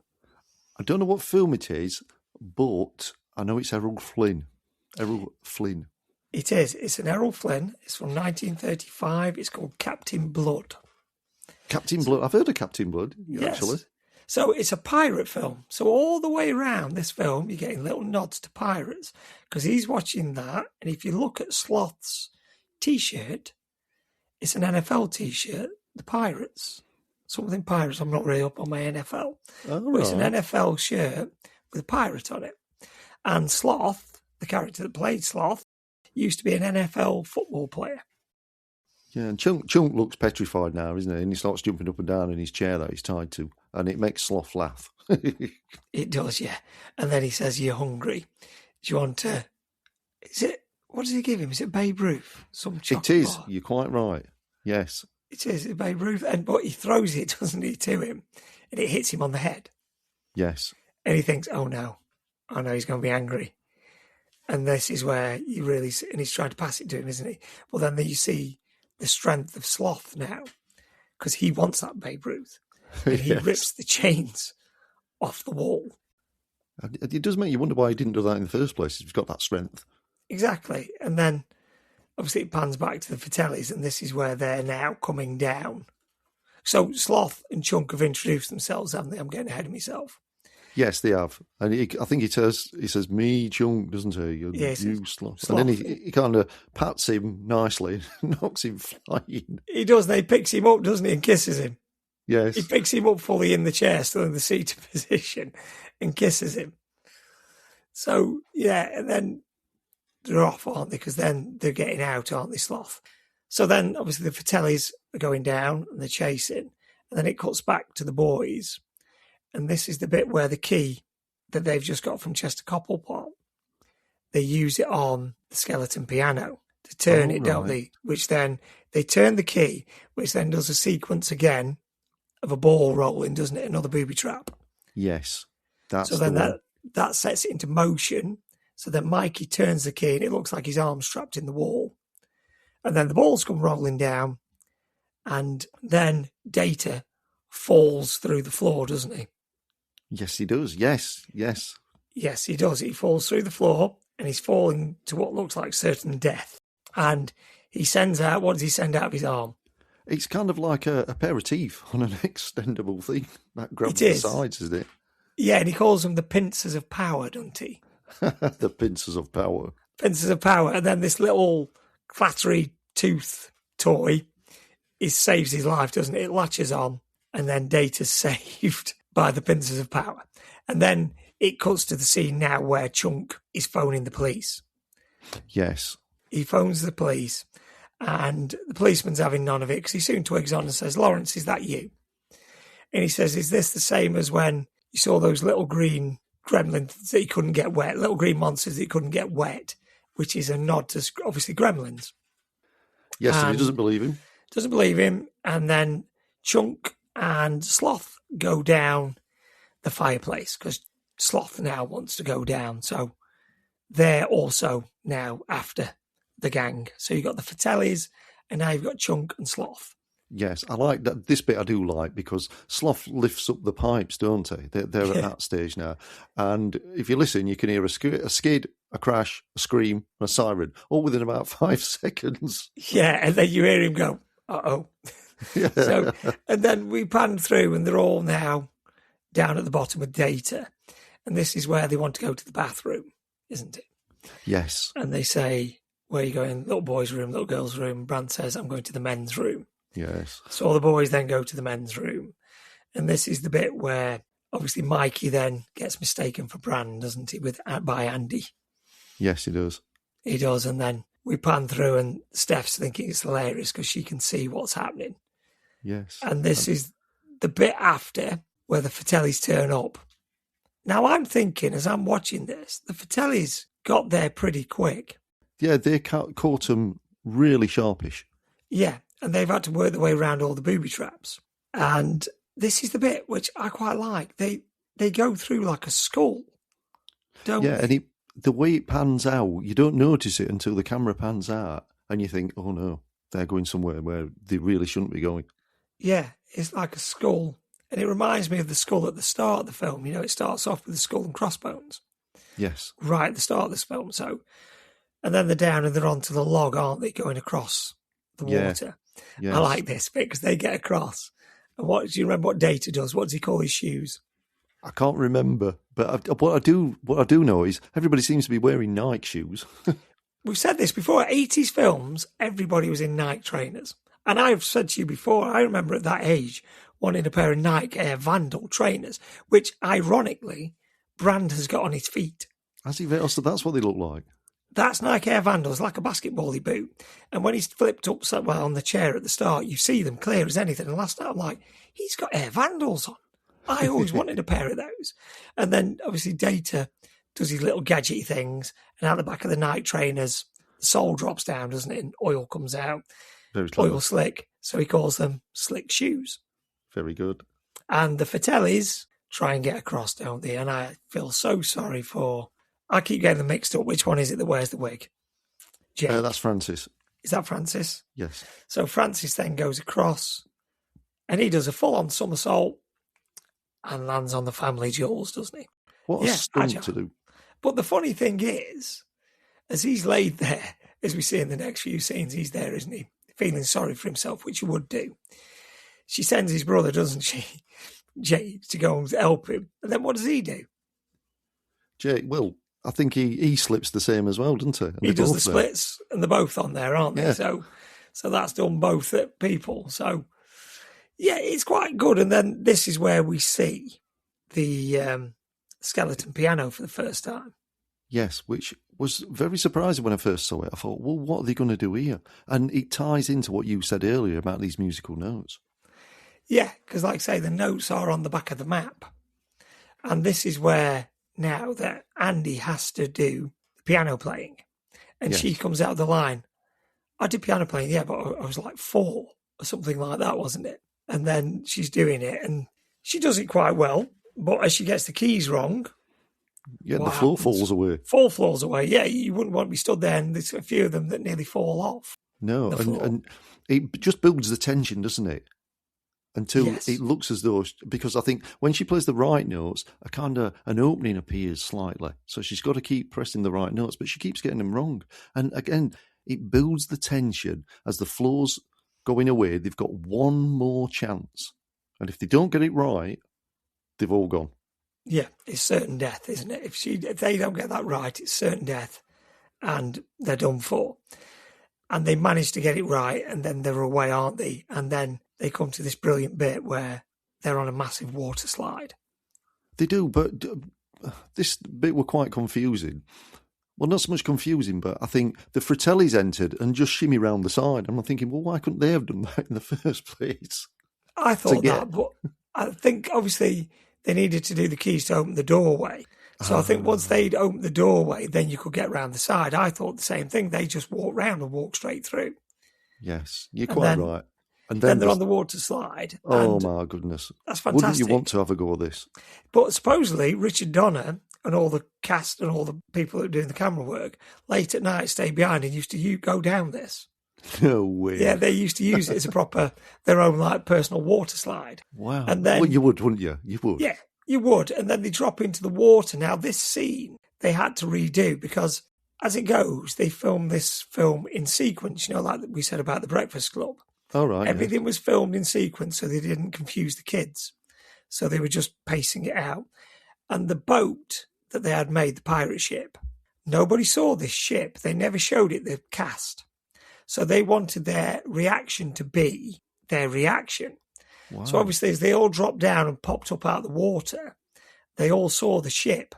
I don't know what film it is, but I know it's Errol Flynn. Errol Flynn. It is. It's an Errol Flynn. It's from 1935. It's called Captain Blood. Captain Blood. I've heard of Captain Blood, actually. Yes. So it's a pirate film. So all the way around this film, you're getting little nods to pirates because he's watching that. And if you look at Sloth's T-shirt, it's an NFL T-shirt, the Pirates. Something Pirates. I'm not really up on my NFL. Oh, but it's an NFL shirt with a pirate on it. And Sloth, the character that played Sloth, used to be an NFL football player. Yeah, and Chunk looks petrified now, isn't he? And he starts jumping up and down in his chair that he's tied to, and it makes Sloth laugh. It does, yeah. And then he says, "You're hungry. Do you want to?" What does he give him? Is it Babe Ruth? Some chocolate It is. bar? You're quite right. Yes, it is. It's Babe Ruth, but he throws it, doesn't he, to him, and it hits him on the head. Yes. And he thinks, "Oh no, he's going to be angry." And this is where you really see, and he's trying to pass it to him, isn't he? Well, then you see the strength of Sloth now, because he wants that Babe Ruth. And he rips the chains off the wall. It does make you wonder why he didn't do that in the first place, if he's got that strength. Exactly. And then, obviously, it pans back to the Fratellis, and this is where they're now coming down. So Sloth and Chunk have introduced themselves, haven't they? I'm getting ahead of myself. Yes, they have. And I think he says, me, Chunk, doesn't he? Yes, you, Sloth. And then he kind of pats him nicely and knocks him flying. He does. He picks him up, doesn't he, and kisses him. Yes. He picks him up fully in the chair, still in the seated position, and kisses him. So, yeah, and then they're off, aren't they? Because then they're getting out, aren't they, Sloth? So then, obviously, the Fratellis are going down and they're chasing. And then it cuts back to the boys. And this is the bit where the key that they've just got from Chester Copplepot, they use it on the skeleton piano to turn it, don't they? Which then, they turn the key, which then does a sequence again of a ball rolling, doesn't it? Another booby trap. Yes. So then that sets it into motion. So then Mikey turns the key and it looks like his arm's trapped in the wall. And then the balls come rolling down. And then Data falls through the floor, doesn't he? Yes, he does. Yes. Yes, he does. He falls through the floor and he's falling to what looks like certain death. And he sends out, what does he send out of his arm? It's kind of like a pair of teeth on an extendable thing that grabs the sides, isn't it? Yeah, and he calls them the pincers of power, doesn't he? The pincers of power. Pincers of power. And then this little clattery tooth toy saves his life, doesn't it? It latches on and then Data's saved by the pincers of power. And then it cuts to the scene now where Chunk is phoning the police. Yes. He phones the police and the policeman's having none of it because he soon twigs on and says, "Lawrence, is that you?" And he says, "Is this the same as when you saw those little green gremlins that he couldn't get wet, little green monsters that he couldn't get wet, which is a nod to obviously gremlins. Yes, and he doesn't believe him. Doesn't believe him, and then Chunk and Sloth go down the fireplace because Sloth now wants to go down, so they're also now after the gang. So you've got the Fratellis, and now you've got Chunk and Sloth. Yes, I like that. This bit I do like because Sloth lifts up the pipes, don't they? They're at that stage now. And if you listen, you can hear a skid, a crash, a scream, and a siren, all within about 5 seconds. Yeah, and then you hear him go, uh-oh. Yeah. So, and then we pan through and they're all now down at the bottom with Data. And this is where they want to go to the bathroom, isn't it? Yes. And they say, where are you going? Little boy's room, little girl's room. Brand says, I'm going to the men's room. Yes. So all the boys then go to the men's room. And this is the bit where obviously Mikey then gets mistaken for Brand, doesn't he, by Andy. Yes, he does. He does. And then we pan through and Steph's thinking it's hilarious because she can see what's happening. Yes. And this is the bit after where the Fratellis turn up. Now I'm thinking as I'm watching this, the Fratellis got there pretty quick. Yeah, they caught him really sharpish. Yeah. And they've had to work their way around all the booby traps. And this is the bit which I quite like. They go through like a skull, don't Yeah, they? and the way it pans out, you don't notice it until the camera pans out, and you think, oh no, they're going somewhere where they really shouldn't be going. Yeah, it's like a skull. And it reminds me of the skull at the start of the film. You know, it starts off with the skull and crossbones. Yes. Right at the start of this film. So, and then they're down and they're onto the log, aren't they, going across the water. Yes. I like this bit because they get across. And what do you remember what Data does? What does he call his shoes? I can't remember, but what I do know is everybody seems to be wearing Nike shoes. We've said this before. 80s films, everybody was in Nike trainers. And I've said to you before, I remember at that age wanting a pair of Nike Air Vandal trainers, which ironically, Brand has got on his feet. Has he? So that's what they look like. That's Nike Air Vandals, like a basketball-y boot. And when he's flipped up on the chair at the start, you see them clear as anything. And last night I'm like, he's got Air Vandals on. I always wanted a pair of those. And then obviously Data does his little gadgety things. And out the back of the Nike trainers, the sole drops down, doesn't it? And oil comes out. Very clever. Oil slick. So he calls them slick shoes. Very good. And the Fratellis try and get across, don't they? And I feel so sorry for... I keep getting them mixed up. Which one is it that wears the wig? That's Francis. Is that Francis? Yes. So Francis then goes across and he does a full-on somersault and lands on the family jewels, doesn't he? What a stunt to do. But the funny thing is, as he's laid there, as we see in the next few scenes, he's there, isn't he? Feeling sorry for himself, which he would do. She sends his brother, doesn't she, Jay, to go and help him. And then what does he do? Jay, well, I think he slips the same as well, doesn't he? And he does the splits, and they're both on there, aren't they? Yeah. So that's done both people. So, yeah, it's quite good. And then this is where we see the skeleton piano for the first time. Yes, which was very surprising when I first saw it. I thought, well, what are they going to do here? And it ties into what you said earlier about these musical notes. Yeah, because like I say, the notes are on the back of the map. And this is where now that Andy has to do the piano playing. And she comes out of the line, I did piano playing, yeah, but I was like 4 or something like that, wasn't it? And then she's doing it and she does it quite well. But as she gets the keys wrong... Yeah, the floor falls away. Falls away, yeah. You wouldn't want to be stood there and there's a few of them that nearly fall off. No, and it just builds the tension, doesn't it? Until it looks as though, because I think when she plays the right notes, an opening appears slightly. So she's got to keep pressing the right notes, but she keeps getting them wrong. And again, it builds the tension as the floor's going away. They've got one more chance. And if they don't get it right, they've all gone. Yeah, it's certain death, isn't it? If they don't get that right, it's certain death and they're done for. And they manage to get it right and then they're away, aren't they? And then they come to this brilliant bit where they're on a massive water slide. They do, but this bit were quite confusing. Well, not so much confusing, but I think the Fratellis entered and just shimmy round the side. And I'm thinking, well, why couldn't they have done that in the first place? I thought that, but I think obviously they needed to do the keys to open the doorway. So I think once they'd opened the doorway, then you could get round the side. I thought the same thing. They just walked round and walked straight through. Yes, you're quite right. And then they're on the water slide. Oh, my goodness. That's fantastic. Wouldn't you want to have a go at this? But supposedly, Richard Donner and all the cast and all the people that are doing the camera work, late at night, stay behind and used to go down this. No way. Yeah, they used to use it as a proper, their own like personal water slide. Wow. And then, well, you would, wouldn't you? You would. Yeah, you would. And then they drop into the water. Now, this scene they had to redo because as it goes, they filmed this film in sequence, like we said about The Breakfast Club. All right. Everything was filmed in sequence so they didn't confuse the kids. So they were just pacing it out. And the boat that they had made, the pirate ship, nobody saw this ship. They never showed it, the cast. So they wanted their reaction to be their reaction. Wow. So obviously as they all dropped down and popped up out of the water, they all saw the ship.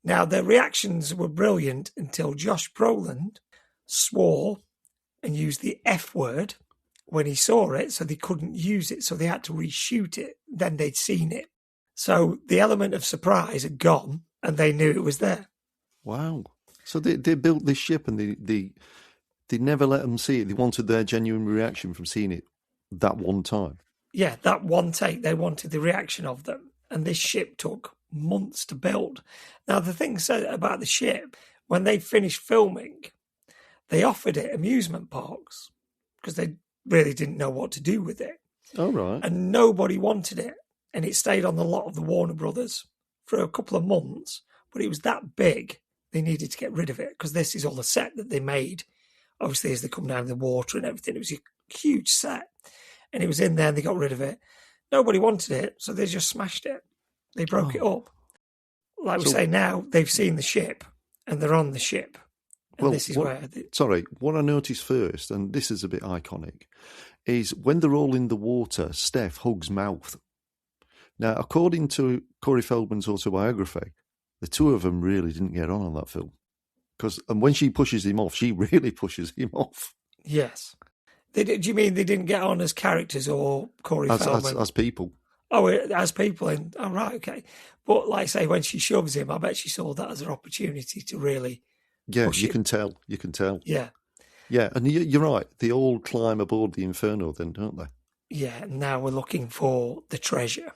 Now their reactions were brilliant until Josh Brolin swore and used the F word when he saw it, so they couldn't use it, so they had to reshoot it. Then they'd seen it. So the element of surprise had gone, and they knew it was there. Wow. So they built this ship, and they never let them see it. They wanted their genuine reaction from seeing it that one time. Yeah, that one take, they wanted the reaction of them. And this ship took months to build. Now, the thing said about the ship, when they finished filming, they offered it amusement parks because they really didn't know what to do with it. Oh, right. And nobody wanted it. And it stayed on the lot of the Warner Brothers for a couple of months. But it was that big, they needed to get rid of it because this is all the set that they made. Obviously, as they come down the water and everything, it was a huge set. And it was in there and they got rid of it. Nobody wanted it, so they just smashed it. They broke it up. Like we say now, they've seen the ship and they're on the ship. And this is where... Sorry, what I noticed first, and this is a bit iconic, is when they're all in the water, Steph hugs Mouth. Now, according to Corey Feldman's autobiography, the two of them really didn't get on that film. And when she pushes him off, she really pushes him off. Yes. Do you mean they didn't get on as characters or Corey Feldman? As people. Oh, as people. Oh, right, okay. But like I say, when she shoves him, I bet she saw that as an opportunity to really push you him. can tell. You can tell. Yeah. Yeah, and you're right. They all climb aboard the Inferno then, don't they? Yeah, and now we're looking for the treasure.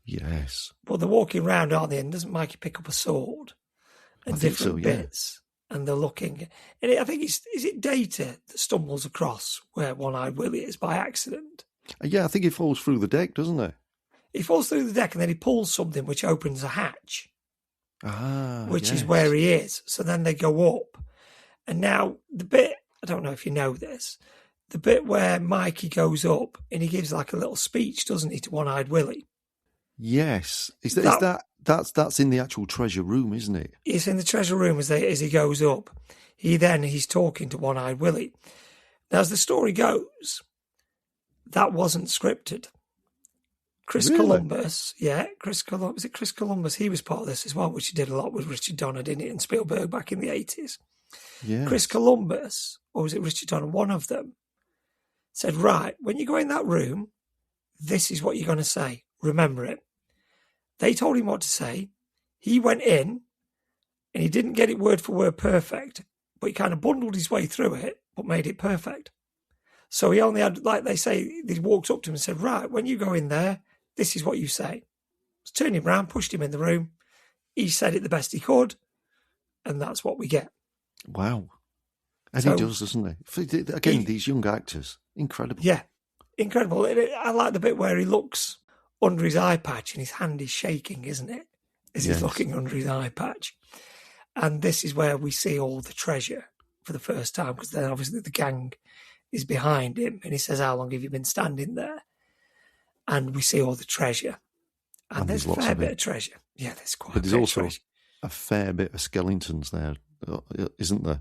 Yes. But they're walking around, aren't they? And doesn't Mikey pick up a sword and different bits? And they're looking. And I think is it Data that stumbles across where One-Eyed Willy is by accident? Yeah, I think he falls through the deck, doesn't he? He falls through the deck and then he pulls something which opens a hatch. Which is where he is. So then they go up. And now the bit, I don't know if you know this, the bit where Mikey goes up and he gives like a little speech, doesn't he, to One-Eyed Willy? Yes. That's in the actual treasure room, isn't it? It's in the treasure room as he goes up. He's talking to One-Eyed Willy. Now, as the story goes, that wasn't scripted. Chris Columbus, was it Chris Columbus? He was part of this as well, which he did a lot with Richard Donner, didn't he, and Spielberg back in the 80s. Yeah. Chris Columbus, or was it Richard Donner, one of them, said, right, when you go in that room, this is what you're going to say. Remember it. They told him what to say. He went in, and he didn't get it word for word perfect, but he kind of bundled his way through it, but made it perfect. So he only had, like they say, they walked up to him and said, right, when you go in there, this is what you say. Just turned him around, pushed him in the room. He said it the best he could, and that's what we get. Wow. And he does, doesn't he? Again, these young actors, incredible. Yeah, incredible. I like the bit where he looks under his eye patch and his hand is shaking, isn't it? As he's looking under his eye patch. And this is where we see all the treasure for the first time, because then obviously the gang is behind him and he says, how long have you been standing there? And we see all the treasure. And there's a fair bit of treasure. Yeah, there's quite a bit of treasure. But there's also a fair bit of skeletons there, isn't there?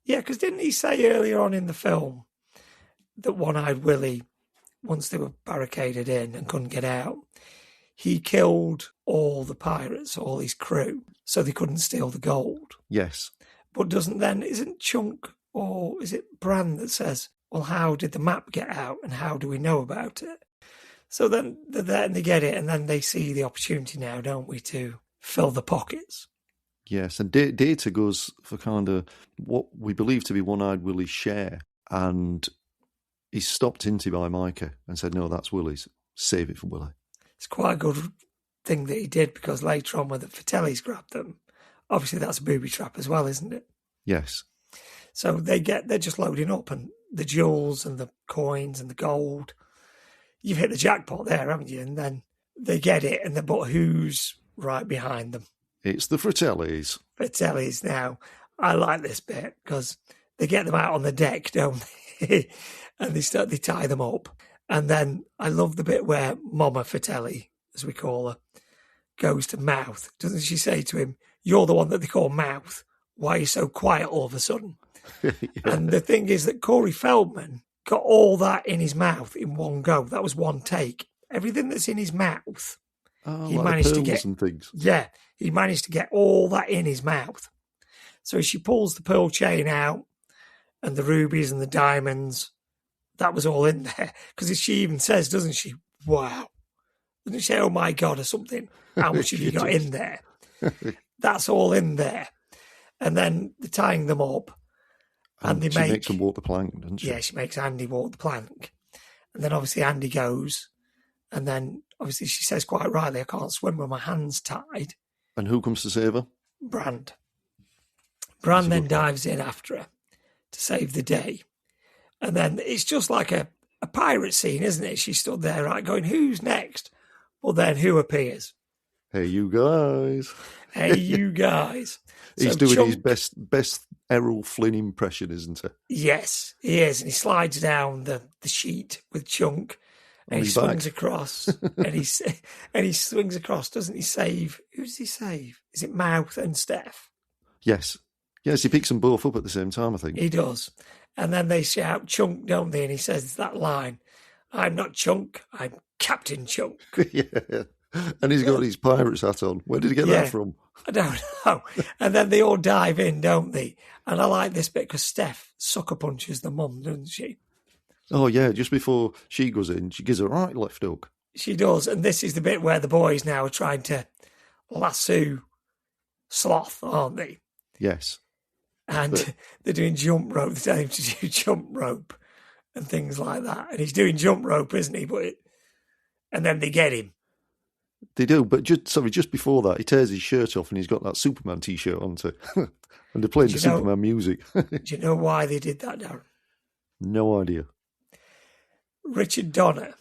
Yeah, because didn't he say earlier on in the film that One-Eyed Willy, once they were barricaded in and couldn't get out, he killed all the pirates, all his crew, so they couldn't steal the gold? Yes. But isn't Chunk or is it Bran that says, well, how did the map get out and how do we know about it? So then they're there and they get it and then they see the opportunity now, don't we, to fill the pockets. Yes, and Data goes for kind of what we believe to be One-Eyed Willy's share, and he's stopped into by Micah and said, no, that's Willy's. Save it for Willy. It's quite a good thing that he did, because later on when the Fratellis grabbed them, obviously that's a booby trap as well, isn't it? Yes. So they're just loading up, and the jewels and the coins and the gold. You've hit the jackpot there, haven't you? And then they get it, but who's right behind them? It's the Fratellis. Fratellis now. I like this bit because they get them out on the deck, don't they? And they tie them up. And then I love the bit where Mama Fratelli, as we call her, goes to Mouth. Doesn't she say to him, you're the one that they call Mouth. Why are you so quiet all of a sudden? Yeah. And the thing is that Corey Feldman got all that in his mouth in one go. That was one take. Everything that's in his mouth, he like managed to get. And things. Yeah, he managed to get all that in his mouth. So she pulls the pearl chain out and the rubies and the diamonds. That was all in there. Because she even says, doesn't she, wow. Doesn't she say, oh my God, or something? How much have you got in there? That's all in there. And then they're tying them up. And she makes them walk the plank, doesn't she? Yeah, she makes Andy walk the plank. And then obviously Andy goes. And then obviously she says quite rightly, I can't swim with my hands tied. And who comes to save her? Brand. Brand then dives in after her to save the day. And then it's just like a pirate scene, isn't it? She stood there, right, going, who's next? Well, then who appears? Hey, you guys. Hey, you guys. He's doing his best Errol Flynn impression, isn't he? Yes, he is. And he slides down the sheet with Chunk. And he swings across. and he swings across, doesn't he save? Who does he save? Is it Mouth and Steph? Yes. Yes, he picks them both up at the same time, I think. He does. And then they shout Chunk, don't they? And he says that line, I'm not Chunk, I'm Captain Chunk. Yeah. And he's got his pirate's hat on. Where did he get that from? I don't know. And then they all dive in, don't they? And I like this bit because Steph sucker punches the mum, doesn't she? Oh, yeah. Just before she goes in, she gives a right left hook. She does. And this is the bit where the boys now are trying to lasso Sloth, aren't they? Yes. And they're doing jump rope. They're telling him to do jump rope and things like that. And he's doing jump rope, isn't he? And then they get him. They do, but just before that, he tears his shirt off and he's got that Superman T-shirt on too. And they're playing the Superman music. Do you know why they did that, Darren? No idea. Richard Donner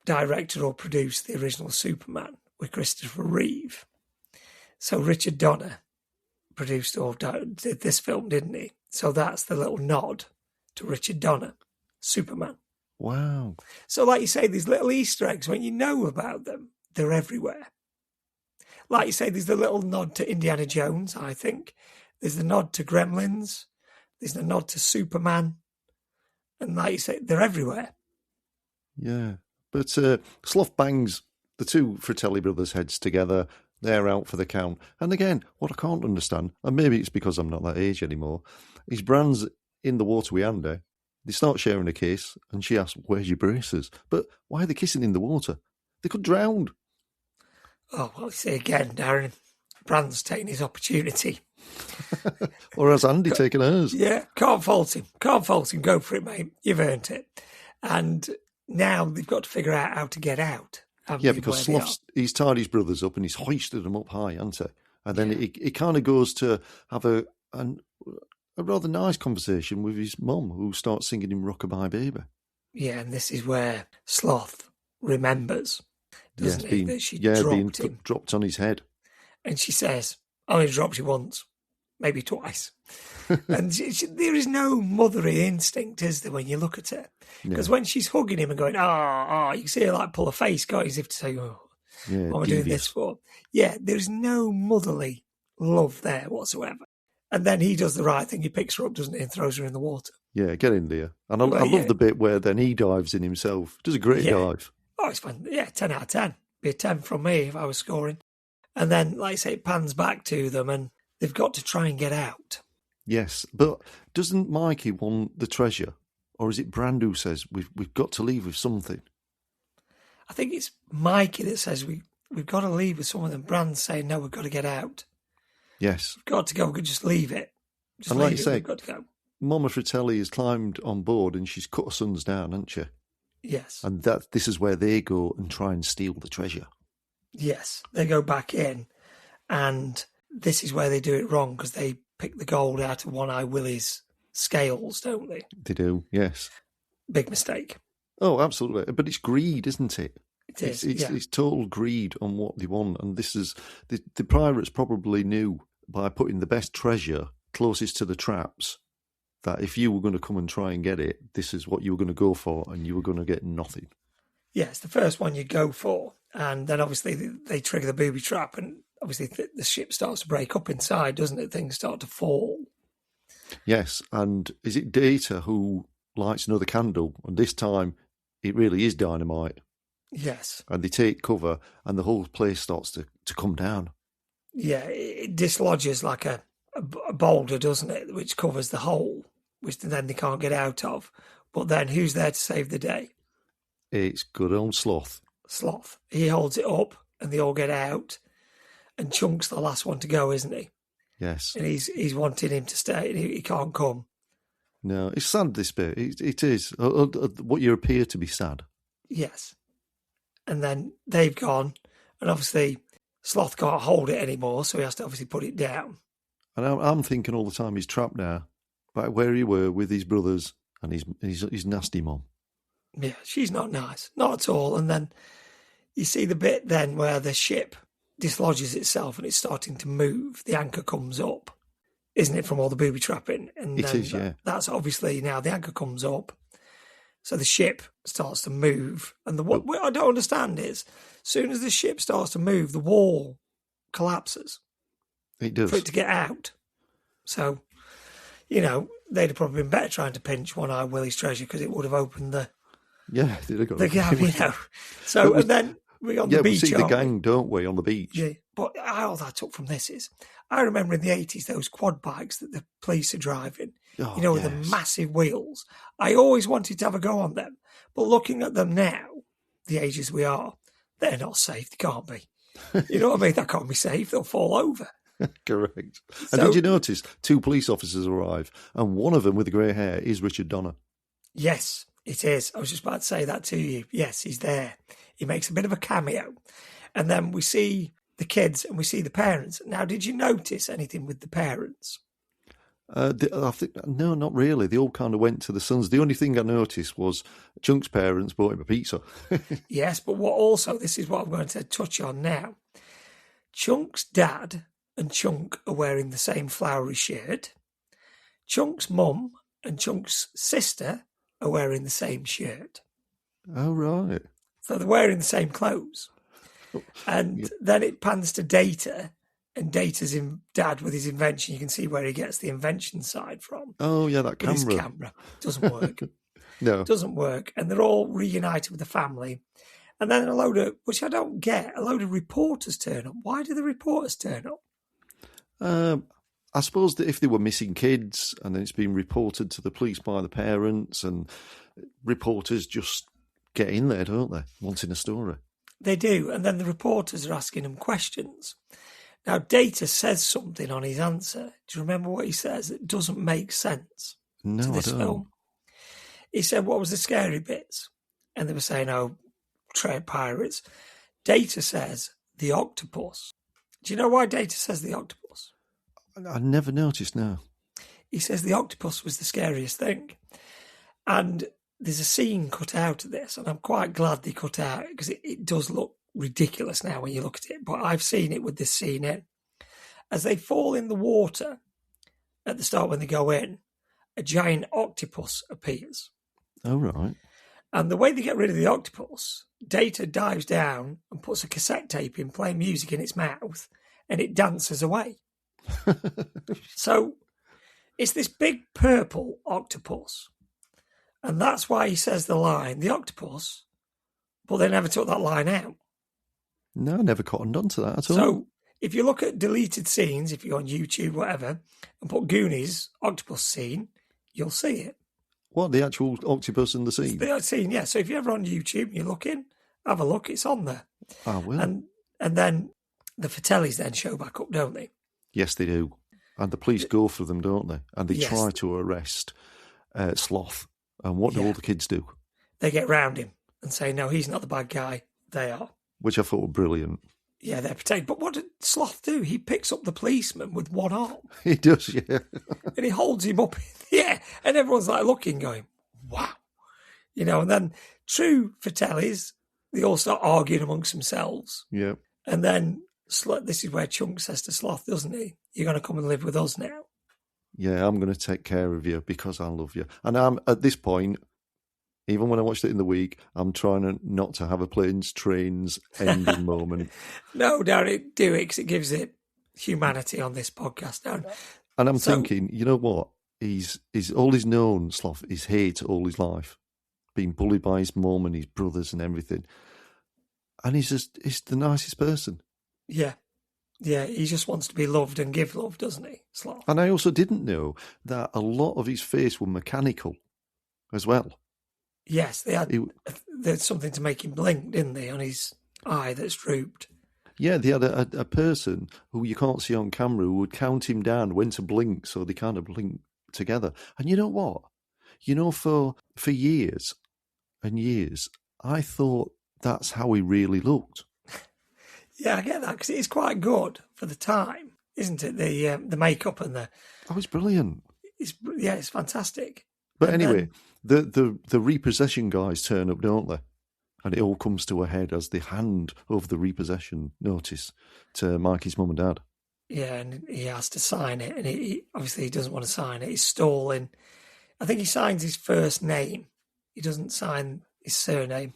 directed or produced the original Superman with Christopher Reeve. So Richard Donner produced or did this film, didn't he? So that's the little nod to Richard Donner, Superman. Wow. So like you say, these little Easter eggs, when you know about them, they're everywhere. Like you say, there's the little nod to Indiana Jones, I think. There's the nod to Gremlins. There's the nod to Superman. And like you say, they're everywhere. Yeah. But Sloth bangs the two Fratelli brothers' heads together. They're out for the count. And again, what I can't understand, and maybe it's because I'm not that age anymore, is Brand's in the water with Andy. They start sharing a kiss, and she asks, where's your braces? But why are they kissing in the water? They could drown. Oh, well, see again, Darren, Brand's taking his opportunity. Or has Andy taken hers? Yeah, can't fault him. Can't fault him. Go for it, mate. You've earned it. And now they've got to figure out how to get out. Yeah, because he's tied his brothers up and he's hoisted them up high, hasn't he? And then it kind of goes to have a rather nice conversation with his mum, who starts singing him Rockabye Baby. Yeah, and this is where Sloth remembers, doesn't he, that she dropped him. Dropped on his head. And she says, I only dropped you once, maybe twice. And there is no motherly instinct, is there, when you look at her? Because when she's hugging him and going, you can see her like pull her face, going as if to say, what am I doing this for? Yeah, there's no motherly love there whatsoever. And then he does the right thing. He picks her up, doesn't he, and throws her in the water. Yeah, get in there. And I love the bit where then he dives in himself. Does a great dive. Oh, it's fun. Yeah, 10 out of 10. Be a 10 from me if I was scoring. And then, like I say, it pans back to them and they've got to try and get out. Yes, but doesn't Mikey want the treasure? Or is it Brand who says, we've got to leave with something? I think it's Mikey that says we've got to leave with some of them. Brand's saying, no, we've got to get out. Yes. We've got to go. We could just leave it. Just And leave like you say, we've got to go. Mama Fratelli has climbed on board and she's cut her sons down, hasn't she? Yes. And this is where they go and try and steal the treasure. Yes. They go back in, and this is where they do it wrong, because they pick the gold out of One-Eye Willy's scales, don't they? They do, yes. Big mistake. Oh, absolutely. But it's greed, isn't it? It is. It's total greed on what they want. And this is the pirates probably knew by putting the best treasure closest to the traps that if you were going to come and try and get it, this is what you were going to go for, and you were going to get nothing. Yeah, it's the first one you go for. And then obviously they trigger the booby trap, and obviously the ship starts to break up inside, doesn't it? Things start to fall. Yes, and is it Data who lights another candle? And this time it really is dynamite. Yes. And they take cover, and the whole place starts to come down. Yeah, it dislodges like a boulder, doesn't it, which covers the hole, which then they can't get out of. But then who's there to save the day? It's good old Sloth. Sloth. He holds it up, and they all get out. And Chunk's the last one to go, isn't he? Yes. And he's wanting him to stay, and he can't come. No, it's sad, this bit. It is. What you appear to be sad. Yes. And then they've gone, and obviously Sloth can't hold it anymore, so he has to obviously put it down. And I'm thinking all the time he's trapped now, back where he were with his brothers and his nasty mum. Yeah, she's not nice, not at all. And then you see the bit then where the ship dislodges itself and it's starting to move. The anchor comes up, isn't it, from all the booby trapping? And it is, yeah. That's obviously now the anchor comes up, so the ship starts to move. And what I don't understand is, as soon as the ship starts to move, the wall collapses. It does. For it to get out. So, they'd have probably been better trying to pinch One-Eye Willy's treasure, because it would have opened the gap, So, and then we're on the beach. We see the gang, don't we, on the beach? Yeah, but all I took from this is, I remember in the 80s, those quad bikes that the police are driving, with the massive wheels. I always wanted to have a go on them. But looking at them now, the ages we are, they're not safe. They can't be. You know what I mean? That can't be safe. They'll fall over. Correct. And did you notice 2 police officers arrive, and one of them with the grey hair is Richard Donner? Yes, it is. I was just about to say that to you. Yes, he's there. He makes a bit of a cameo. And then we see the kids and we see the parents. Now, did you notice anything with the parents? I think, no, not really. They all kind of went to the sons. The only thing I noticed was Chunk's parents bought him a pizza. Yes, but this is what I'm going to touch on now. Chunk's dad and Chunk are wearing the same flowery shirt. Chunk's mum and Chunk's sister are wearing the same shirt. Oh, right. So they're wearing the same clothes. And then it pans to Data, and Data's dad with his invention. You can see where he gets the invention side from. Oh, yeah, that camera. His camera. Doesn't work. No. Doesn't work. And they're all reunited with the family. And then which I don't get, a load of reporters turn up. Why do the reporters turn up? I suppose that if they were missing kids and then it's been reported to the police by the parents, and reporters just get in there, don't they, wanting a story? They do. And then the reporters are asking them questions. Now, Data says something on his answer. Do you remember what he says? It doesn't make sense to this film. He said, what was the scary bits? And they were saying, trade pirates. Data says, the octopus. Do you know why Data says the octopus? I never noticed, no. He says the octopus was the scariest thing. And there's a scene cut out of this, and I'm quite glad they cut out, because it does look ridiculous now when you look at it. But I've seen it with this scene in. As they fall in the water at the start when they go in, a giant octopus appears. Oh, right. And the way they get rid of the octopus, Data dives down and puts a cassette tape in, playing music in its mouth, and it dances away. So it's this big purple octopus. And that's why he says the line, the octopus, but they never took that line out. No, I never cottoned on to that at all. So if you look at deleted scenes, if you're on YouTube, whatever, and put Goonies octopus scene, you'll see it. What, the actual octopus in the scene? The scene, yeah. So if you're ever on YouTube and you're looking, have a look, it's on there. I will. And And then the Fratellis then show back up, don't they? Yes, they do. And the police go for them, don't they? And they Yes. try to arrest Sloth. And what do all the kids do? They get round him and say, no, he's not the bad guy. They are. Which I thought were brilliant. Yeah, they're protected. But what did Sloth do? He picks up the policeman with one arm. He does, yeah. And he holds him up in the air. And everyone's like looking, going, wow. You know, and then true Fratellis, they all start arguing amongst themselves. Yeah. And then this is where Chunk says to Sloth, doesn't he? You're going to come and live with us now. Yeah, I'm going to take care of you because I love you. And I'm at this point, even when I watched it in the week, I'm trying not to have a planes, trains ending moment. No, don't do it because it gives it humanity on this podcast. Don't. And I'm thinking, you know what? He's all he's known, Sloth, is hate all his life. Being bullied by his mum and his brothers and everything. And he's the nicest person. Yeah. Yeah, he just wants to be loved and give love, doesn't he, Sloth? And I also didn't know that a lot of his face were mechanical as well. Yes, there's something to make him blink, didn't they, on his eye that's drooped. Yeah, they had a person who you can't see on camera who would count him down when to blink so they kind of blink together. And you know what? You know, for years and years, I thought that's how he really looked. Yeah, I get that because it is quite good for the time, isn't it? The makeup and the... Oh, it's brilliant. It's fantastic. But anyway, the repossession guys turn up, don't they? And it all comes to a head as they hand over the repossession notice to Mikey's mum and dad. Yeah, and he has to sign it, and he obviously he doesn't want to sign it. He's stalling. I think he signs his first name. He doesn't sign his surname.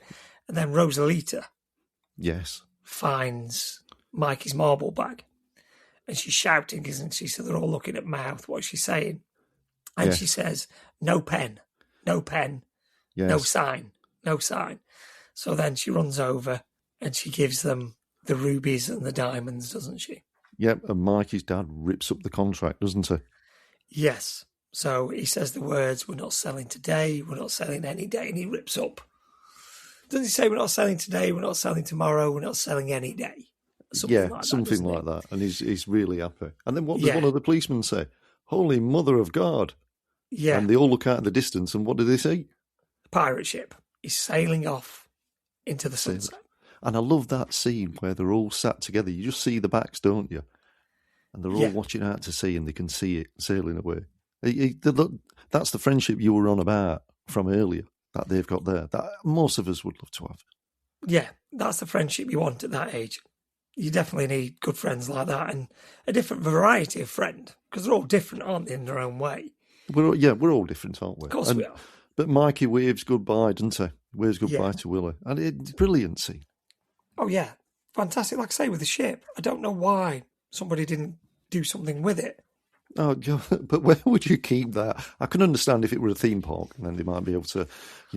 And then Rosalita finds Mikey's marble bag. And she's shouting, isn't she? So they're all looking at mouth. What's she saying? And she says, no pen, no pen, no sign, no sign. So then she runs over and she gives them the rubies and the diamonds, doesn't she? Yep, and Mikey's dad rips up the contract, doesn't he? Yes. So he says the words, we're not selling today, we're not selling any day, and he rips up. Doesn't he say we're not selling today, we're not selling tomorrow, we're not selling any day? Something like that. And he's really happy. And then what does one of the policemen say? Holy Mother of God. Yeah. And they all look out in the distance, and what do they see? The pirate ship is sailing off into the sunset. And I love that scene where they're all sat together. You just see the backs, don't you? And they're all watching out to sea, and they can see it sailing away. That's the friendship you were on about from earlier that they've got there, that most of us would love to have. Yeah, that's the friendship you want at that age. You definitely need good friends like that and a different variety of friend, because they're all different, aren't they, in their own way? We're all different, aren't we? Of course we are. But Mikey waves goodbye, doesn't he? Waves goodbye to Willy. And it's brilliant scene. Oh, yeah. Fantastic. Like I say, with the ship, I don't know why somebody didn't do something with it. Oh, but where would you keep that? I can understand if it were a theme park, and then they might be able to,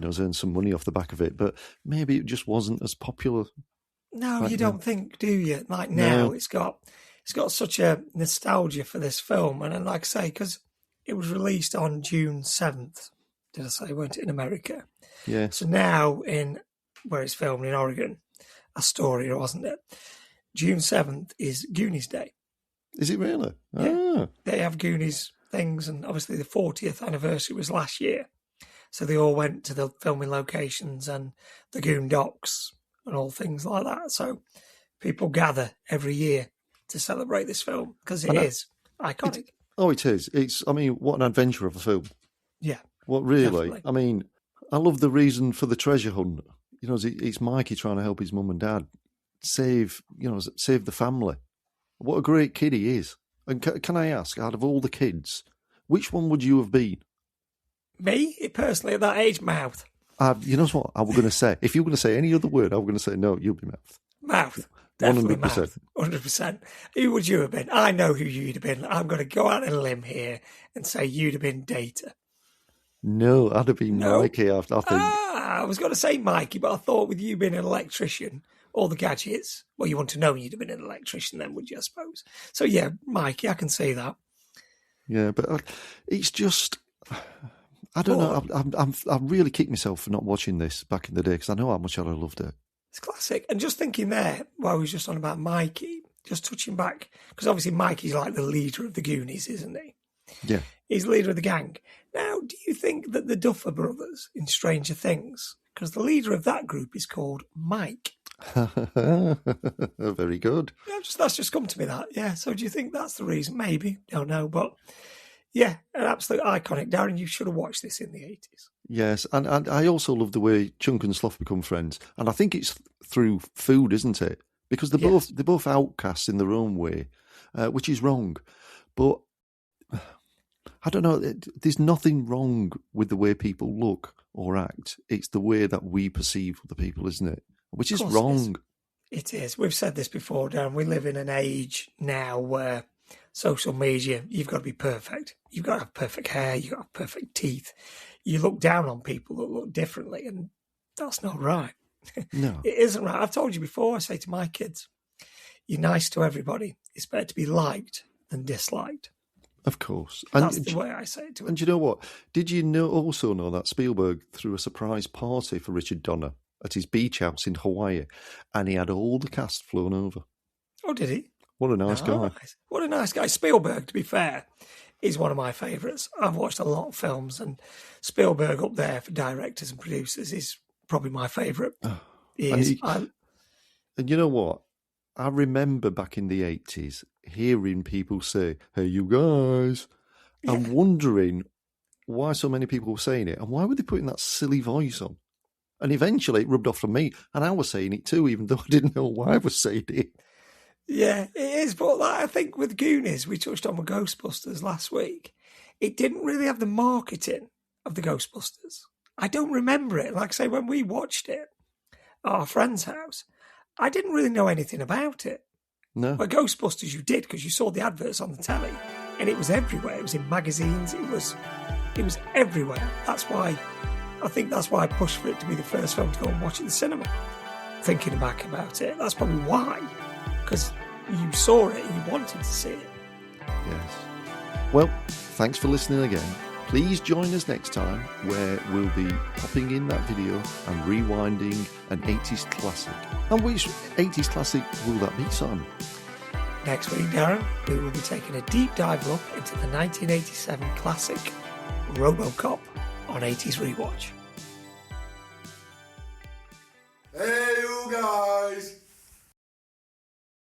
earn some money off the back of it. But maybe it just wasn't as popular. No, you don't think, do you? Like now, it's got such a nostalgia for this film, and like I say, because it was released on June 7th. Did I say, weren't it, in America? Yeah. So now where it's filmed in Oregon, Astoria, wasn't it? June 7th is Goonies Day. Is it really? Yeah. Ah. They have Goonies things, and obviously the 40th anniversary was last year. So they all went to the filming locations and the Goon Docks and all things like that. So people gather every year to celebrate this film because it is iconic. It is. What an adventure of a film. Yeah. What really? Definitely. I love the reason for the treasure hunt. It's Mikey trying to help his mum and dad save the family. What a great kid he is. And can I ask, out of all the kids, which one would you have been? Me? Personally, at that age, Mouth. You know what I was going to say? If you were going to say any other word, I was going to say, no, you'll be Mouth. Mouth. Definitely 100%. Mouth. 100%. Who would you have been? I know who you'd have been. I'm going to go out on a limb here and say you'd have been Data. No, I'd have been Mikey, I think. I was going to say Mikey, but I thought with you being an electrician, all the gadgets, well, you want to know you'd have been an electrician then, would you, I suppose? So, yeah, Mikey, I can see that. Yeah, but it's just... I don't know. I really kicked myself for not watching this back in the day because I know how much I'd have loved it. It's classic. And just thinking there, while we was just on about Mikey, just touching back, because obviously Mikey's like the leader of the Goonies, isn't he? Yeah. He's the leader of the gang. Now, do you think that the Duffer Brothers in Stranger Things, because the leader of that group is called Mike? Very good. Yeah, that's just come to me, that. Yeah, so do you think that's the reason? Maybe. Don't know. But yeah, an absolute iconic. Darren, you should have watched this in the 80s. Yes, and I also love the way Chunk and Sloth become friends. And I think it's through food, isn't it? Because they're both outcasts in their own way, which is wrong. But I don't know, there's nothing wrong with the way people look or act. It's the way that we perceive other people, isn't it? Which is wrong. It is. We've said this before, Dan. We live in an age now where social media, you've got to be perfect. You've got to have perfect hair. You've got to have perfect teeth. You look down on people that look differently, and that's not right. No. It isn't right. I've told you before, I say to my kids, you're nice to everybody. It's better to be liked than disliked. Of course. That's the way I say it to them. And you know what? Did you also know that Spielberg threw a surprise party for Richard Donner at his beach house in Hawaii, and he had all the cast flown over? Oh, did he? What a nice guy. What a nice guy. Spielberg, to be fair, is one of my favourites. I've watched a lot of films, and Spielberg up there for directors and producers is probably my favourite. And you know what? I remember back in the 80s hearing people say, "Hey, you guys," and wondering why so many people were saying it and why were they putting that silly voice on. And eventually it rubbed off on me, and I was saying it too, even though I didn't know why I was saying it. Yeah, it is. But I think with Goonies, we touched on with Ghostbusters last week, it didn't really have the marketing of the Ghostbusters. I don't remember it. Like I say, when we watched it at our friend's house, I didn't really know anything about it. No. But Ghostbusters you did, because you saw the adverts on the telly, and it was everywhere. It was in magazines. It was everywhere. That's why I pushed for it to be the first film to go and watch at the cinema. Thinking back about it, that's probably why. Because you saw it and you wanted to see it. Yes. Well, thanks for listening again. Please join us next time, where we'll be popping in that video and rewinding an 80s classic. And which 80s classic will that be, Simon? Next week, Darren, we will be taking a deep dive look into the 1987 classic RoboCop on 80s Rewatch.